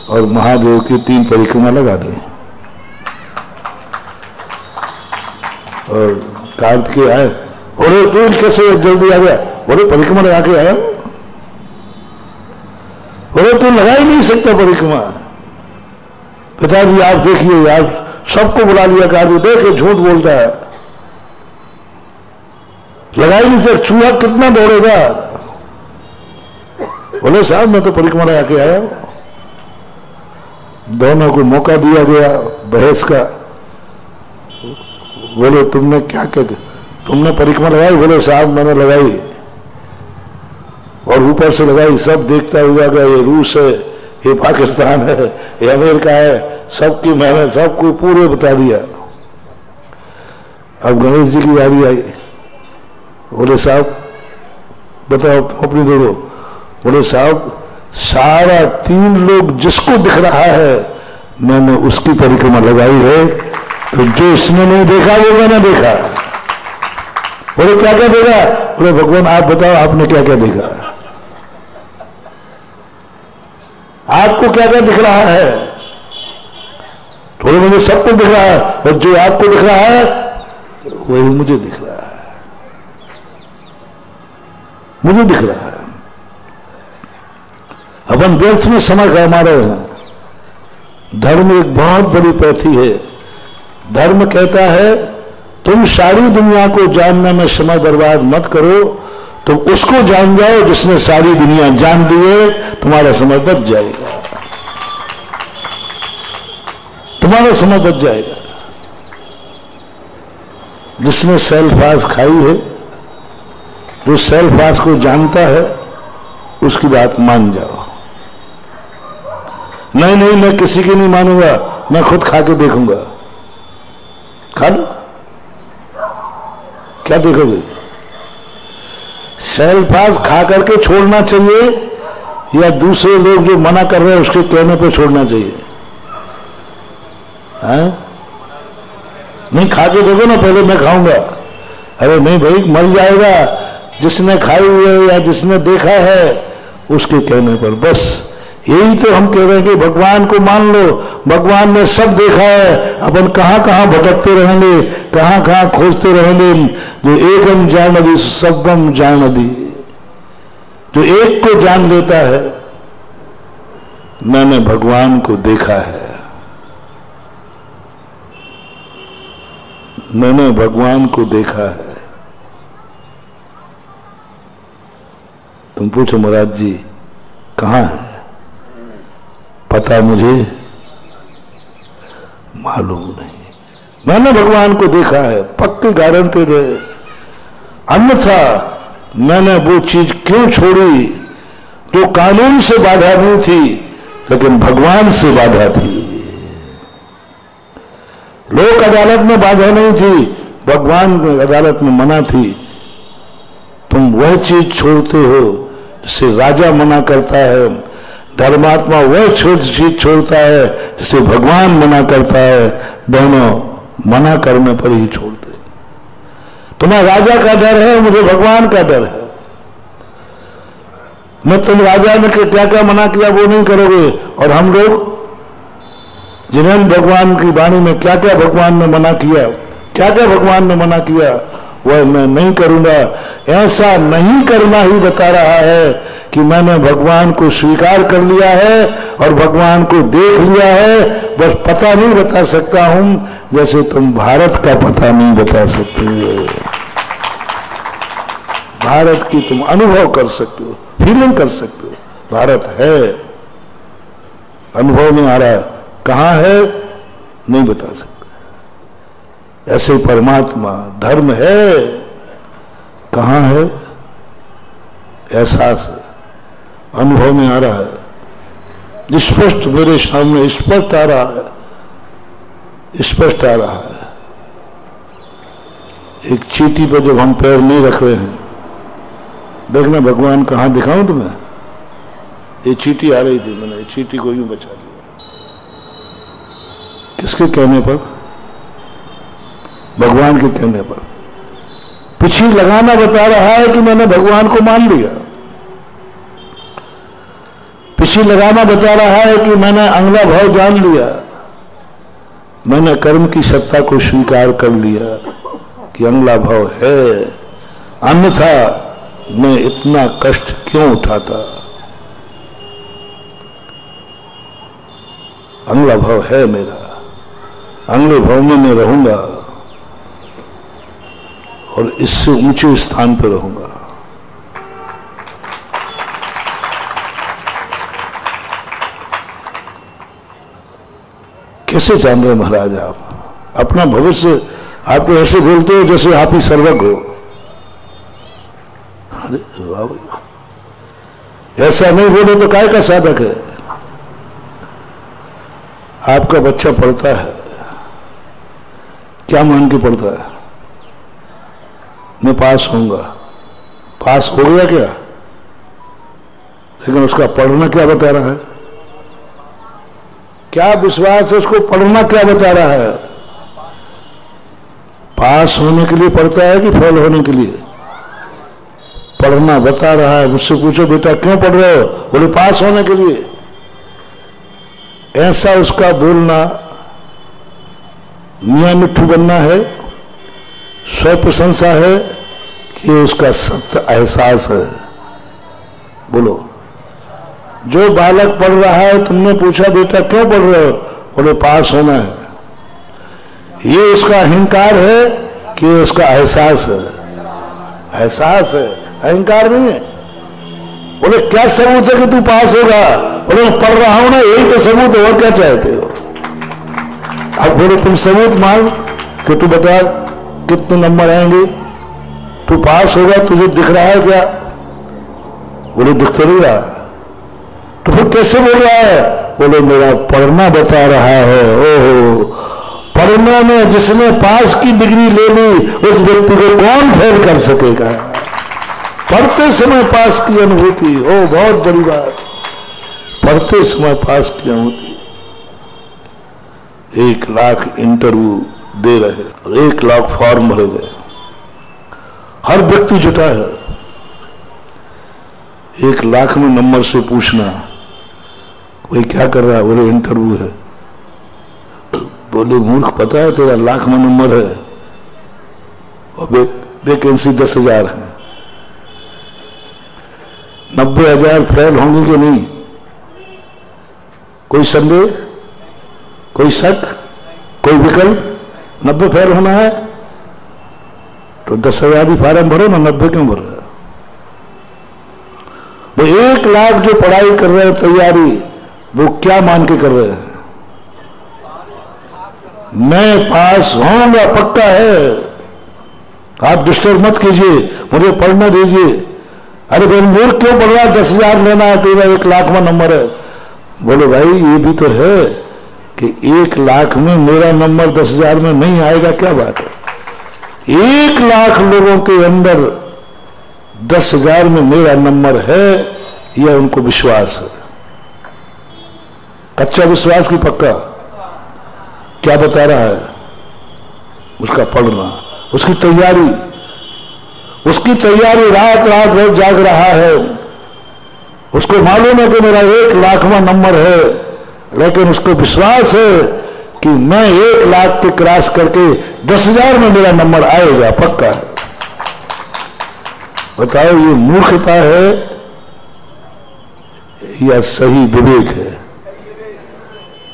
और महादेव की 3 परिक्रमा लगा दी। और कार्तिकेय आए, बोले तू कैसे जल्दी आ गया? बोले परिक्रमा लगा के आया। बोले तू लगा ही नहीं सकता परिक्रमा। पिताजी आप देखिए, आप सबको बुला लिया, कार्तिक देखे झूठ बोलता है, लगा ही नहीं सकता, चूहा कितना दौड़ेगा। बोले साहब मैं तो परिक्रमा लगा के आया। दोनों को मौका दिया गया बहस का। बोले तुमने क्या तुमने परिक्रमा लगाई? बोले साहब मैंने लगाई, और ऊपर से लगाई, सब देखता हुआ गया, ये रूस है, ये पाकिस्तान है, ये अमेरिका है, सबकी मैंने सबको पूरे बता दिया। अब गणेश जी की बारी आई। बोले साहब बताओ अपनी दौड़ो। बोले साहब सारा 3 लोग जिसको दिख रहा है मैंने उसकी परिक्रमा लगाई है, तो जो इसने नहीं देखा वो मैंने देखा। बोले क्या क्या देखा? बोले भगवान आप बताओ आपने क्या क्या देखा, आपको क्या क्या दिख रहा है? थोड़े मुझे सब कुछ दिख रहा है, और जो आपको दिख रहा है वही मुझे दिख रहा है, मुझे दिख रहा है। अपन व्यर्थ में समय गंवा रहे हैं। धर्म एक बहुत बड़ी पैथी है। धर्म कहता है तुम सारी दुनिया को जानने में समय बर्बाद मत करो, तुम उसको जान जाओ जिसने सारी दुनिया जान ली है, तुम्हारा समय बच जाएगा, तुम्हारा समय बच जाएगा। जिसने सेल्फ-फास खाई है, जो सेल्फ-फास को जानता है, उसकी बात मान जाओ। नहीं नहीं मैं किसी की नहीं मानूंगा, मैं खुद खा के देखूंगा। खा लो, क्या देखोगे? सेल्फास खा करके छोड़ना चाहिए या दूसरे लोग जो मना कर रहे हैं उसके कहने पे छोड़ना चाहिए? नहीं, खा के देखो ना, पहले मैं खाऊंगा। अरे नहीं भाई, मर जाएगा जिसने खाई हुई है या जिसने देखा है उसके कहने पर। बस यही तो हम कह रहे हैं कि भगवान को मान लो, भगवान ने सब देखा है। अपन कहां कहां भटकते रहेंगे, कहां कहां खोजते रहेंगे। जो एकम जानदि सबम जानदि, जो एक को जान लेता है, मैंने भगवान को देखा है, मैंने भगवान को देखा है। तुम पूछो महाराज जी कहां है? पता मुझे मालूम नहीं, मैंने भगवान को देखा है, पक्के गारंटेड है। अन्यथा मैंने वो चीज क्यों छोड़ी जो कानून से बाधा नहीं थी लेकिन भगवान से बाधा थी। लोक अदालत में बाधा नहीं थी, भगवान की अदालत में मना थी। तुम वह चीज छोड़ते हो जिसे राजा मना करता है, धर्मात्मा वह चीज छोड़ता है जिसे भगवान मना करता है। दोनों मना करने पर ही छोड़ते। तुम्हें राजा का डर है, मुझे भगवान का डर है। मैं तुम राजा ने क्या क्या मना किया वो नहीं करोगे, और हम लोग जिन्होंने भगवान की वाणी में क्या क्या भगवान ने मना किया, क्या क्या भगवान ने मना किया, वह मैं नहीं करूंगा। ऐसा नहीं करना ही बता रहा है कि मैंने भगवान को स्वीकार कर लिया है और भगवान को देख लिया है। बस पता नहीं बता सकता हूं, जैसे तुम भारत का पता नहीं बता सकते। भारत की तुम अनुभव कर सकते हो, फीलिंग कर सकते हो। भारत है, अनुभव में आ रहा है, कहां है नहीं बता सकते। ऐसे परमात्मा धर्म है, कहां है एहसास है, अनुभव में आ रहा है, स्पष्ट मेरे सामने स्पष्ट आ रहा है, स्पष्ट आ रहा है। एक चींटी पर जब हम पैर नहीं रख रहे हैं, देखना भगवान कहां दिखाऊं तुम्हें। ये चींटी आ रही थी, मैंने चींटी को यूं बचा लिया। किसके कहने पर? भगवान के कहने पर। पीछे लगाना बता रहा है कि मैंने भगवान को मान लिया। पीछे लगाना बता रहा है कि मैंने अंगला भाव जान लिया, मैंने कर्म की सत्ता को स्वीकार कर लिया कि अंगला भाव है, अन्यथा मैं इतना कष्ट क्यों उठाता। अंगला भाव है मेरा, अंगले भाव में मैं रहूंगा और इससे ऊंचे स्थान पर रहूंगा। कैसे जान रहे महाराज आप अपना भविष्य? आपको ऐसे बोलते हो जैसे आप ही सर्वज्ञ हो। अरे वाह, ऐसा नहीं बोले तो काय का साधक है। आपका बच्चा पढ़ता है, क्या मान के पढ़ता है? मैं पास होऊंगा। पास हो गया क्या? लेकिन उसका पढ़ना क्या बता रहा है? क्या विश्वास है उसको पढ़ना क्या बता रहा है? पास होने के लिए पढ़ता है कि फेल होने के लिए? पढ़ना बता रहा है। मुझसे पूछो बेटा क्यों पढ़ रहे हो? बोले पास होने के लिए। ऐसा उसका बोलना मियां मिट्ठू बनना है, स्व प्रशंसा है कि उसका सत्य एहसास है? बोलो। जो बालक पढ़ रहा है, तुमने पूछा बेटा क्यों पढ़ रहे हो? बोले पास होना है। ये उसका अहंकार है कि उसका एहसास है? एहसास है, अहंकार नहीं है। बोले क्या सबूत है कि तू पास होगा? बोले पढ़ रहा हूं ना, यही तो सबूत है, और क्या चाहते हो? अब बोले तुम सबूत मांग कि तू बता कितने नंबर आएंगे, तू पास होगा, तुझे दिख रहा है क्या? बोले दिख तो नहीं रहा। तो फिर कैसे बोल रहा है? बोले मेरा पढ़ना बता रहा है। ओहो, पढ़ने में जिसने पास की डिग्री ले ली उस व्यक्ति को कौन फेल कर सकेगा? पढ़ते समय पास की अनुभूति, ओ बहुत बड़ी बात, पढ़ते समय पास की अनुभूति। 1 लाख इंटरव्यू दे रहे और 1 लाख फॉर्म भरे गए, हर व्यक्ति जुटा है। 1 लाख में नंबर से पूछना, कोई क्या कर रहा है, बोले इंटरव्यू है। बोले मूर्ख, पता है तेरा लाख में नंबर है और वैकेंसी 10,000 है, 90,000 फेल होंगे कि नहीं? कोई संदेह, कोई शक, कोई विकल्प? 90 फेल होना है तो 10,000 ही फार्म भरो ना, 90 क्यों भर रहे? वो 1 लाख जो पढ़ाई कर रहे हैं, तैयारी, वो क्या मान के कर रहे हैं? मैं पास होऊंगा, पक्का है, आप डिस्टर्ब मत कीजिए, मुझे पढ़ना दीजिए। अरे भाई मूर्ख क्यों पढ़ रहा है, 10,000 लेना है, तेरा 1 लाख में नंबर है। बोले भाई ये भी तो है कि 1 लाख में मेरा नंबर 10,000 में नहीं आएगा, क्या बात है? 1 लाख लोगों के अंदर 10,000 में मेरा नंबर है, यह उनको विश्वास है। कच्चा विश्वास की पक्का? क्या बता रहा है? उसका पढ़ना, उसकी तैयारी, रात रात भर जाग रहा है। उसको मालूम है कि मेरा 1 लाख में नंबर है, लेकिन उसको विश्वास है कि मैं 1 लाख के क्रॉस करके 10,000 में मेरा नंबर आएगा, पक्का है। बताओ ये मूर्खता है या सही विवेक है?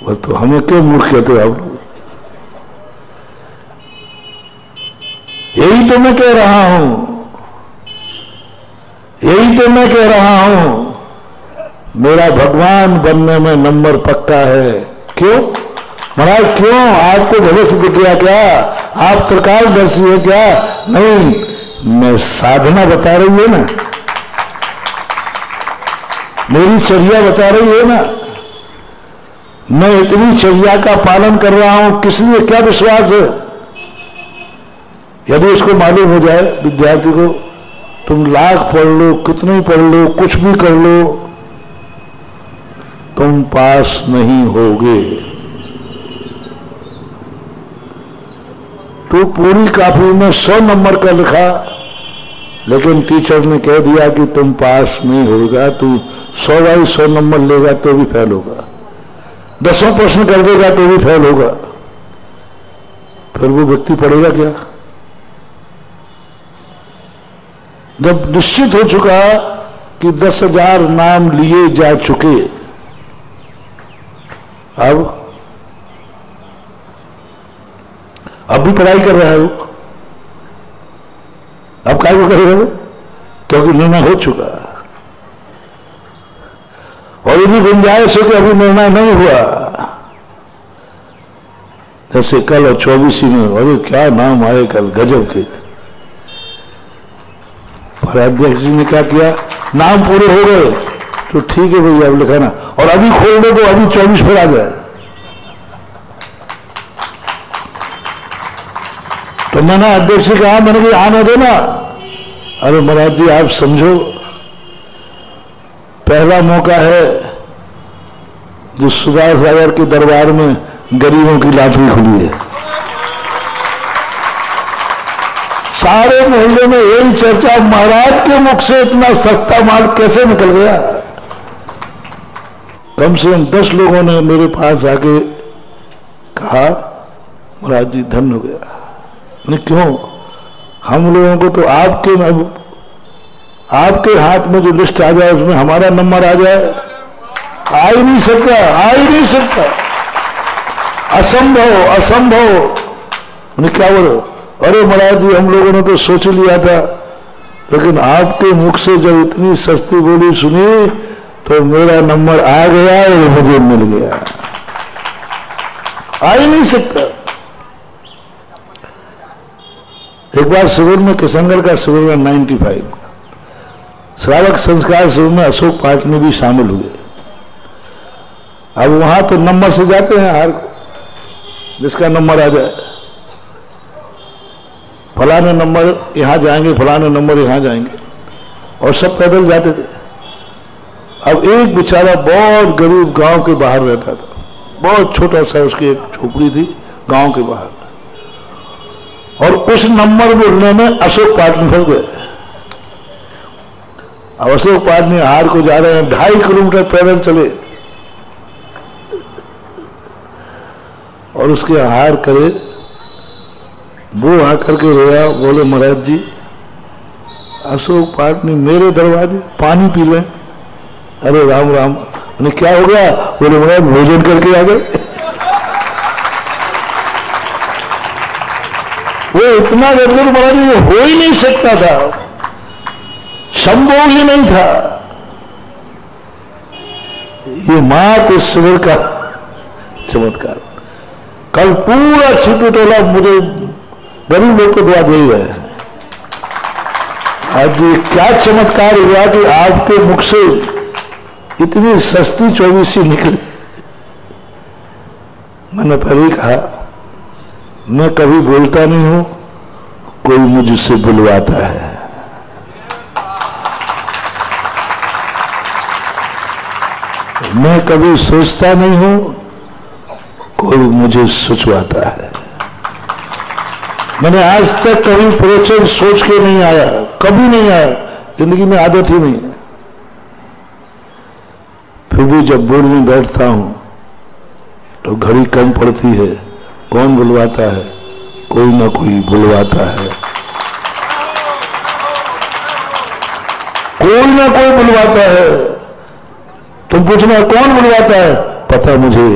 वो तो हमें क्यों मूर्ख कहते हो आप लोग? यही तो मैं कह रहा हूं, यही तो मैं कह रहा हूं, मेरा भगवान बनने में नंबर पक्का है। क्यों महाराज, क्यों? आपको भविष्य दिख गया क्या? आप त्रिकालदर्शी है क्या? नहीं, मैं साधना बता रही है ना, मेरी चर्या बता रही है ना, मैं इतनी चर्या का पालन कर रहा हूं, किस लिए, क्या विश्वास है? यदि उसको मालूम हो जाए विद्यार्थी को, तुम लाख पढ़ लो, कितने पढ़ लो, कुछ भी कर लो, तुम पास नहीं होगे। तो पूरी कॉपी में 100 नंबर का लिखा, लेकिन टीचर ने कह दिया कि तुम पास नहीं होगा, तू 100/100 नंबर लेगा तो भी फेल होगा, 10 प्रश्न कर देगा तो भी फेल होगा। फिर वो व्यक्ति पढ़ेगा क्या? जब निश्चित हो चुका कि 10,000 नाम लिए जा चुके, अब भी पढ़ाई कर रहा है वो, अब क्या वो करेगा? क्योंकि निर्णय हो चुका। और यदि गुंजाइश है कि अभी निर्णय नहीं हुआ, जैसे कल और 24 में, अरे क्या नाम आए कल, गजब के। पर अध्यक्ष जी ने क्या किया, नाम पूरे हो गए तो ठीक है भैया, अब लिखाना, और अभी खोल दो तो अभी 24 फिर आ जाए। तो मैंने अध्यक्ष से कहा, मैंने कहा आने देना। अरे महाराज जी आप समझो, पहला मौका है जो सुधार सागर के दरबार में गरीबों की लॉटरी खुली है। सारे मोहल्ले में यही चर्चा, महाराज के मुख से इतना सस्ता माल कैसे निकल गया। कम से कम 10 लोगों ने मेरे पास आके कहा, महाराज जी धन्य हो गया। मैंने क्यों? हम लोगों को तो आपके हाथ में जो लिस्ट आ जाए उसमें हमारा नंबर आ जाए, आ ही नहीं सकता, आ ही नहीं सकता, असंभव, असंभव। उन्हें क्या बोलो, अरे महाराज जी हम लोगों ने तो सोच लिया था, लेकिन आपके मुख से जब इतनी सस्ती बोली सुनी तो मेरा नंबर आ गया और मुझे मिल गया, आ ही नहीं सकता। एक बार शिविर में, किशनगढ़ का शिविर में 95 श्रावक संस्कार शिविर में अशोक पाटनी भी शामिल हुए। अब वहां तो नंबर से जाते हैं, हर जिसका नंबर आ जाए, फलाने नंबर यहां जाएंगे, फलाने नंबर यहां जाएंगे। और सब पैदल जाते थे। अब एक बेचारा बहुत गरीब गांव के बाहर रहता था, बहुत छोटा सा उसकी एक झोपड़ी थी गांव के बाहर, और उस नंबर बोलने में अशोक पाटनी फंस गए। अब अशोक पाटनी हार को जा रहे हैं, 2.5 किलोमीटर पैदल चले और उसके हार करे, वो आकर के रोया, बोले महाराज जी अशोक पाटनी मेरे दरवाजे पानी पी लें। अरे राम राम, उन्हें क्या हो गया? बोले महाराज भोजन करके आ गए। वो इतना गड़बड़ महाराज ये हो ही नहीं सकता था, संभव ही नहीं था। ये महापुरुष का चमत्कार। कल पूरा छिपी टोला मुझे गरीब लोग को दुआ दे ही रहे हैं। आज ये क्या चमत्कार हुआ कि आपके मुख से इतनी सस्ती 24 निकली। मैंने पहले ही कहा मैं कभी बोलता नहीं हूं, कोई मुझसे बुलवाता है। मैं कभी सोचता नहीं हूं, कोई मुझे सोचवाता है। मैंने आज तक कभी प्रवचन सोच के नहीं आया, कभी नहीं आया, जिंदगी में आदत ही नहीं है। फिर भी जब बोलने बैठता हूं तो घड़ी कम पड़ती है। कौन बुलवाता है? कोई ना कोई बुलवाता है, कोई ना कोई बुलवाता है। तुम पूछना कौन बुलवाता है? पता मुझे,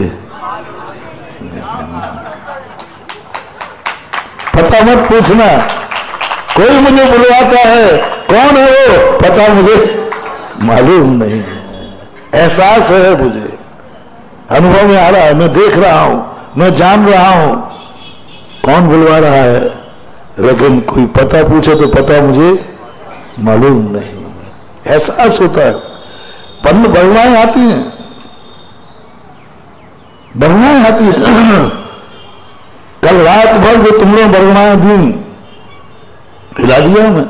पता मत पूछना। कोई मुझे बुलवाता है, कौन है वो? पता मुझे मालूम नहीं है, एहसास है मुझे, अनुभव में आ रहा है, मैं देख रहा हूं, मैं जान रहा हूं कौन बुलवा रहा है। लेकिन कोई पता पूछे तो पता मुझे मालूम नहीं, एहसास होता है। वर्णाएं आती हैं, वर्णाएं आती हैं। कल रात भर जो तुम लोग वर्णाएं दी हिला दिया मैं।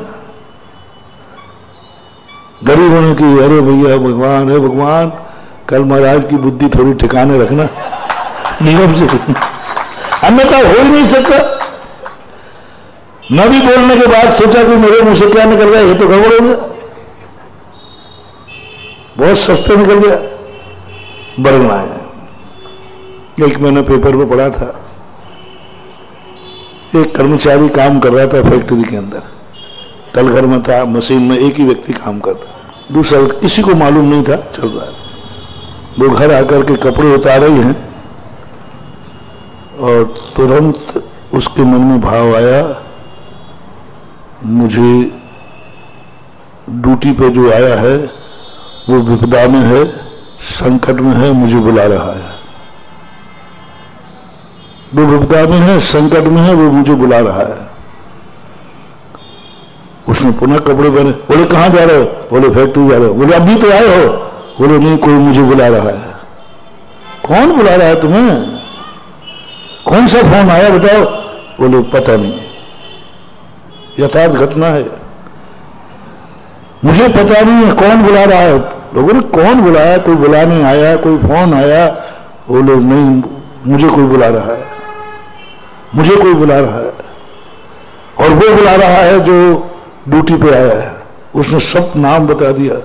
गरीबों ने की, अरे भैया भगवान है भगवान, कल महाराज की बुद्धि थोड़ी ठिकाने रखना नियम से, अन्यथा हो ही नहीं सकता। न भी बोलने के बाद सोचा कि मेरे मुंह से क्या निकल गया, ये तो गड़बड़ हो गया, बहुत सस्ते निकल गया। वर्णाएं एक मैंने पेपर में पढ़ा था, एक कर्मचारी काम कर रहा था फैक्ट्री के अंदर, तलघर में था, मशीन में एक ही व्यक्ति काम करता, दूसरा किसी को मालूम नहीं था चल रहा है। वो घर आकर के कपड़े उतार रही हैं और तुरंत उसके मन में भाव आया, मुझे ड्यूटी पे जो आया है वो विपदा में है, संकट में है, मुझे बुला रहा है। वो विपदा में है, संकट में है, वो मुझे बुला रहा है। उसने पुनः कपड़े पहने। बोले कहां जा रहे हो? बोले फैक्ट्री जा रहे हो। बोले अभी तो आए हो? बोले नहीं, कोई मुझे बुला रहा है। कौन बुला रहा है तुम्हें? कौन सा फोन आया बताओ? बोले पता नहीं, यथार्थ घटना है, मुझे पता नहीं है कौन बुला रहा है। लोगों ने कौन बुलाया? कोई बुलाने आया, कोई फोन आया? बोले नहीं, मुझे कोई बुला रहा है, मुझे कोई बुला रहा है। और वो बुला रहा है जो ड्यूटी पे आया है। उसने सब नाम बता दिया,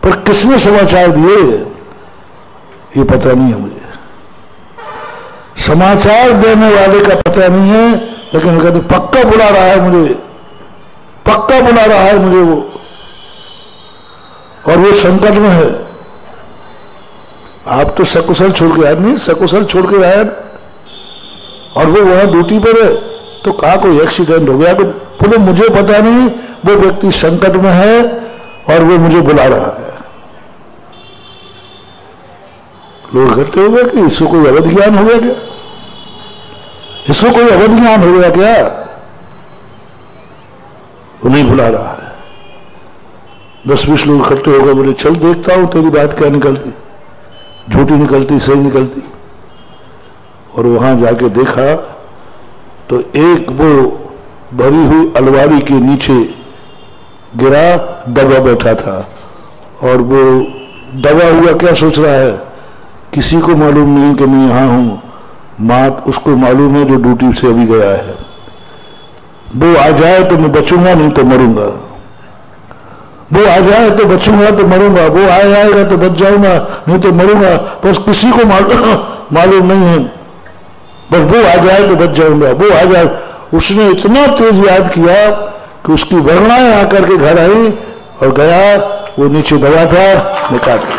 पर किसने समाचार दिए ये पता नहीं है मुझे। समाचार देने वाले का पता नहीं है, लेकिन वो कहते पक्का बुला रहा है मुझे, पक्का बुला रहा है मुझे वो, और वो संकट में है। आप तो सकुशल छोड़ के आए नहीं, सकुशल छोड़ के आया ना, और वो वहां ड्यूटी पर है, तो कहा कोई एक्सीडेंट हो गया, तो बोले मुझे पता नहीं, वो व्यक्ति संकट में है और वो मुझे बुला रहा है। लोग इकट्ठे हो गए कि इसको कोई अवध ज्ञान हो गया क्या? इसको कोई अवध ज्ञान हो गया क्या? वो नहीं बुला रहा है। 10-20 लोग इकट्ठे हो गए, बोले चल देखता हूं तेरी बात क्या निकलती, झूठी निकलती सही निकलती। और वहां जाके देखा तो एक वो भरी हुई अलमारी के नीचे गिरा, दबा बैठा था, और वो दबा हुआ क्या सोच रहा है, किसी को मालूम नहीं कि मैं यहां हूं, मां उसको मालूम है जो ड्यूटी से अभी गया है। वो आ जाए तो मैं बचूंगा, नहीं तो मरूंगा। वो आ जाए तो बचूंगा तो मरूंगा, वो आएगा तो बच जाऊंगा, नहीं तो मरूंगा। बस किसी को मालूम नहीं है, बस वो आ जाए तो बच जाऊंगा, वो आ जाए। उसने इतना तेज याद किया कि उसकी वर्णाएं आकर के घर आई और गया, वो नीचे दबा था, निकाल दिया।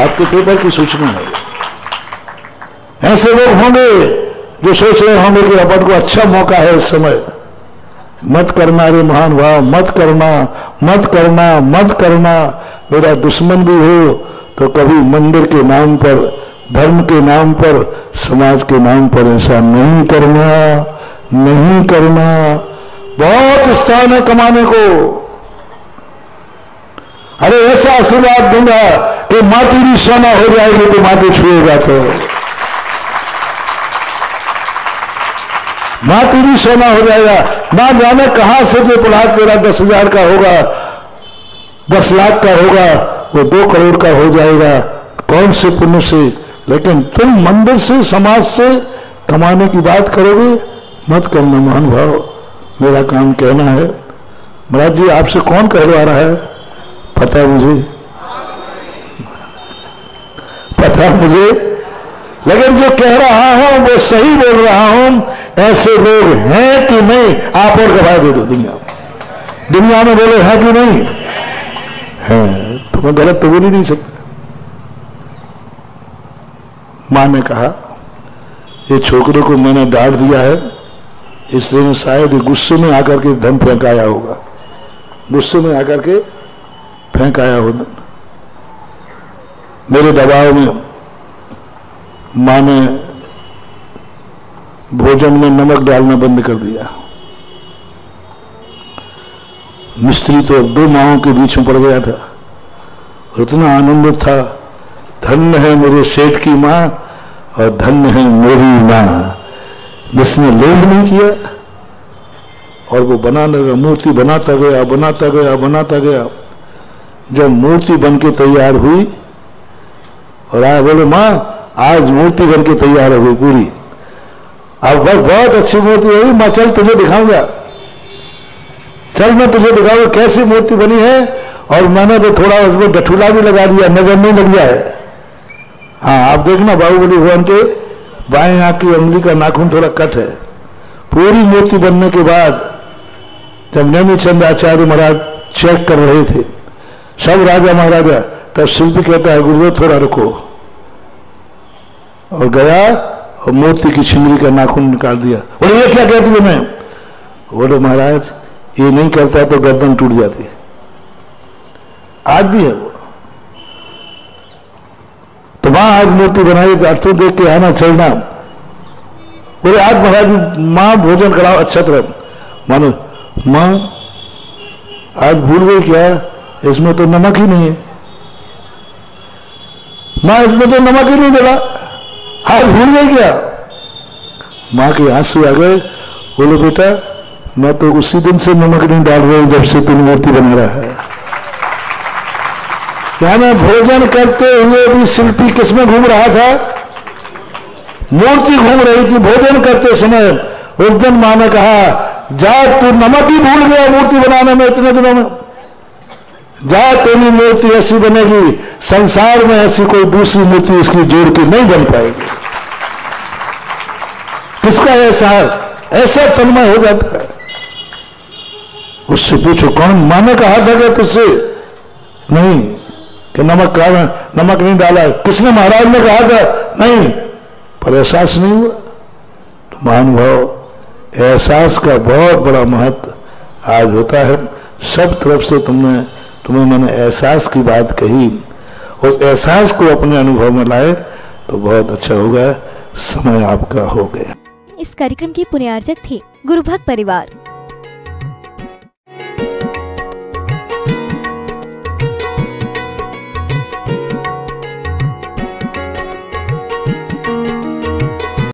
आपके पेपर की सूचना है। ऐसे लोग होंगे जो सोच रहे होंगे कि अपन को अच्छा मौका है इस समय। मत करना रे महान भाव, मत करना, मत करना, मत करना। मेरा दुश्मन भी हो तो कभी मंदिर के नाम पर, धर्म के नाम पर, समाज के नाम पर ऐसा नहीं करना, नहीं करना। बहुत स्थान है कमाने को। अरे ऐसा आशीर्वाद दूंगा कि माटी भी सोना हो जाएगी तो माटी छुएगा तो माटी भी सोना हो जाएगा। ना जाने कहां से जो प्लाट तेरा 10,000 का होगा, 10 लाख का होगा, वो 2 करोड़ का हो जाएगा। कौन से पुण्य से? लेकिन तुम मंदिर से, समाज से कमाने की बात करोगे, मत करना महान भाव। मेरा काम कहना है। महाराज जी आपसे कौन कहलवा रहा है? पता है मुझे, पता है मुझे, लेकिन जो कह रहा हूं वो सही बोल रहा हूं। ऐसे लोग हैं कि नहीं? आप और गवाह दे दो दुनिया में बोले हैं कि नहीं है, तो मैं गलत तो बोल ही नहीं सकता। मां ने कहा ये छोकरे को मैंने डांट दिया है, इसलिए शायद गुस्से में आकर के धन फेंकाया होगा, गुस्से में आकर के फेंकाया होगा। मेरे दबाव में मां ने भोजन में नमक डालना बंद कर दिया। मिस्त्री तो 2 माहों के बीच में पड़ गया था और इतना आनंदित था। धन्य है मेरे सेठ की मां और धन्य है मेरी मां, जिसने लोभ नहीं किया। और वो बनाने लगा, मूर्ति बनाता गया, बनाता गया, बनाता गया। जब मूर्ति बन के तैयार हुई और आया, बोले मां आज मूर्ति बन के तैयार हो गई पूरी। अब बहुत अच्छी मूर्ति हुई मां, चल तुझे दिखाऊंगा, चल मैं तुझे दिखाऊंगा कैसी मूर्ति बनी है। और मैंने तो थोड़ा उसमें डठुला भी लगा दिया, नजर नहीं लग जाए। हाँ आप देखना, बाहुबली भवन के बाएं आंख की उंगली का नाखून थोड़ा कट है। पूरी मूर्ति बनने के बाद जब नेमिचंद आचार्य महाराज चेक कर रहे थे, सब राजा महाराजा, तब शिल्पी कहता है गुरुदेव थोड़ा रुको, और गया और मूर्ति की छिंगरी का नाखून निकाल दिया। बोले ये क्या कहती है? मैं बोले महाराज ये नहीं करता तो गर्दन टूट जाती। आज भी है वो। तो मां आज मूर्ति बनाई, तो देख के आना चलना। बोले आज महाराज मां भोजन कराओ अच्छा तरह। मानो मां आज भूल गई क्या, इसमें तो नमक ही नहीं है। मां इसमें तो नमक ही नहीं डाला, आज भूल गई क्या? मां के आंसू आ गए। बोले बेटा मैं तो उसी दिन से नमक नहीं डाल रही जब से तुम मूर्ति बना रहा है। यानी भोजन करते हुए भी शिल्पी किसमें घूम रहा था? मूर्ति घूम रही थी। भोजन करते समय उस दिन मां ने कहा जा तू नमक ही भूल गया मूर्ति बनाने में इतने दिनों में, जा तेरी मूर्ति ऐसी बनेगी संसार में ऐसी कोई दूसरी मूर्ति इसकी जोड़ के नहीं बन पाएगी। किसका एहसास ऐसा तन्मय हो जाता है। उससे पूछो कौन? मां ने कहा था कि तुझसे नहीं कि नमक नहीं डाला। किसने? महाराज ने कहा था नहीं, पर एहसास नहीं हुआ। तो महानुभाव एहसास का बहुत बड़ा महत्व आज होता है। सब तरफ से तुम्हें मैंने एहसास की बात कही, उस एहसास को अपने अनुभव में लाए तो बहुत अच्छा होगा। समय आपका हो गया। इस कार्यक्रम की पुण्यार्जक थी गुरुभक्त परिवार।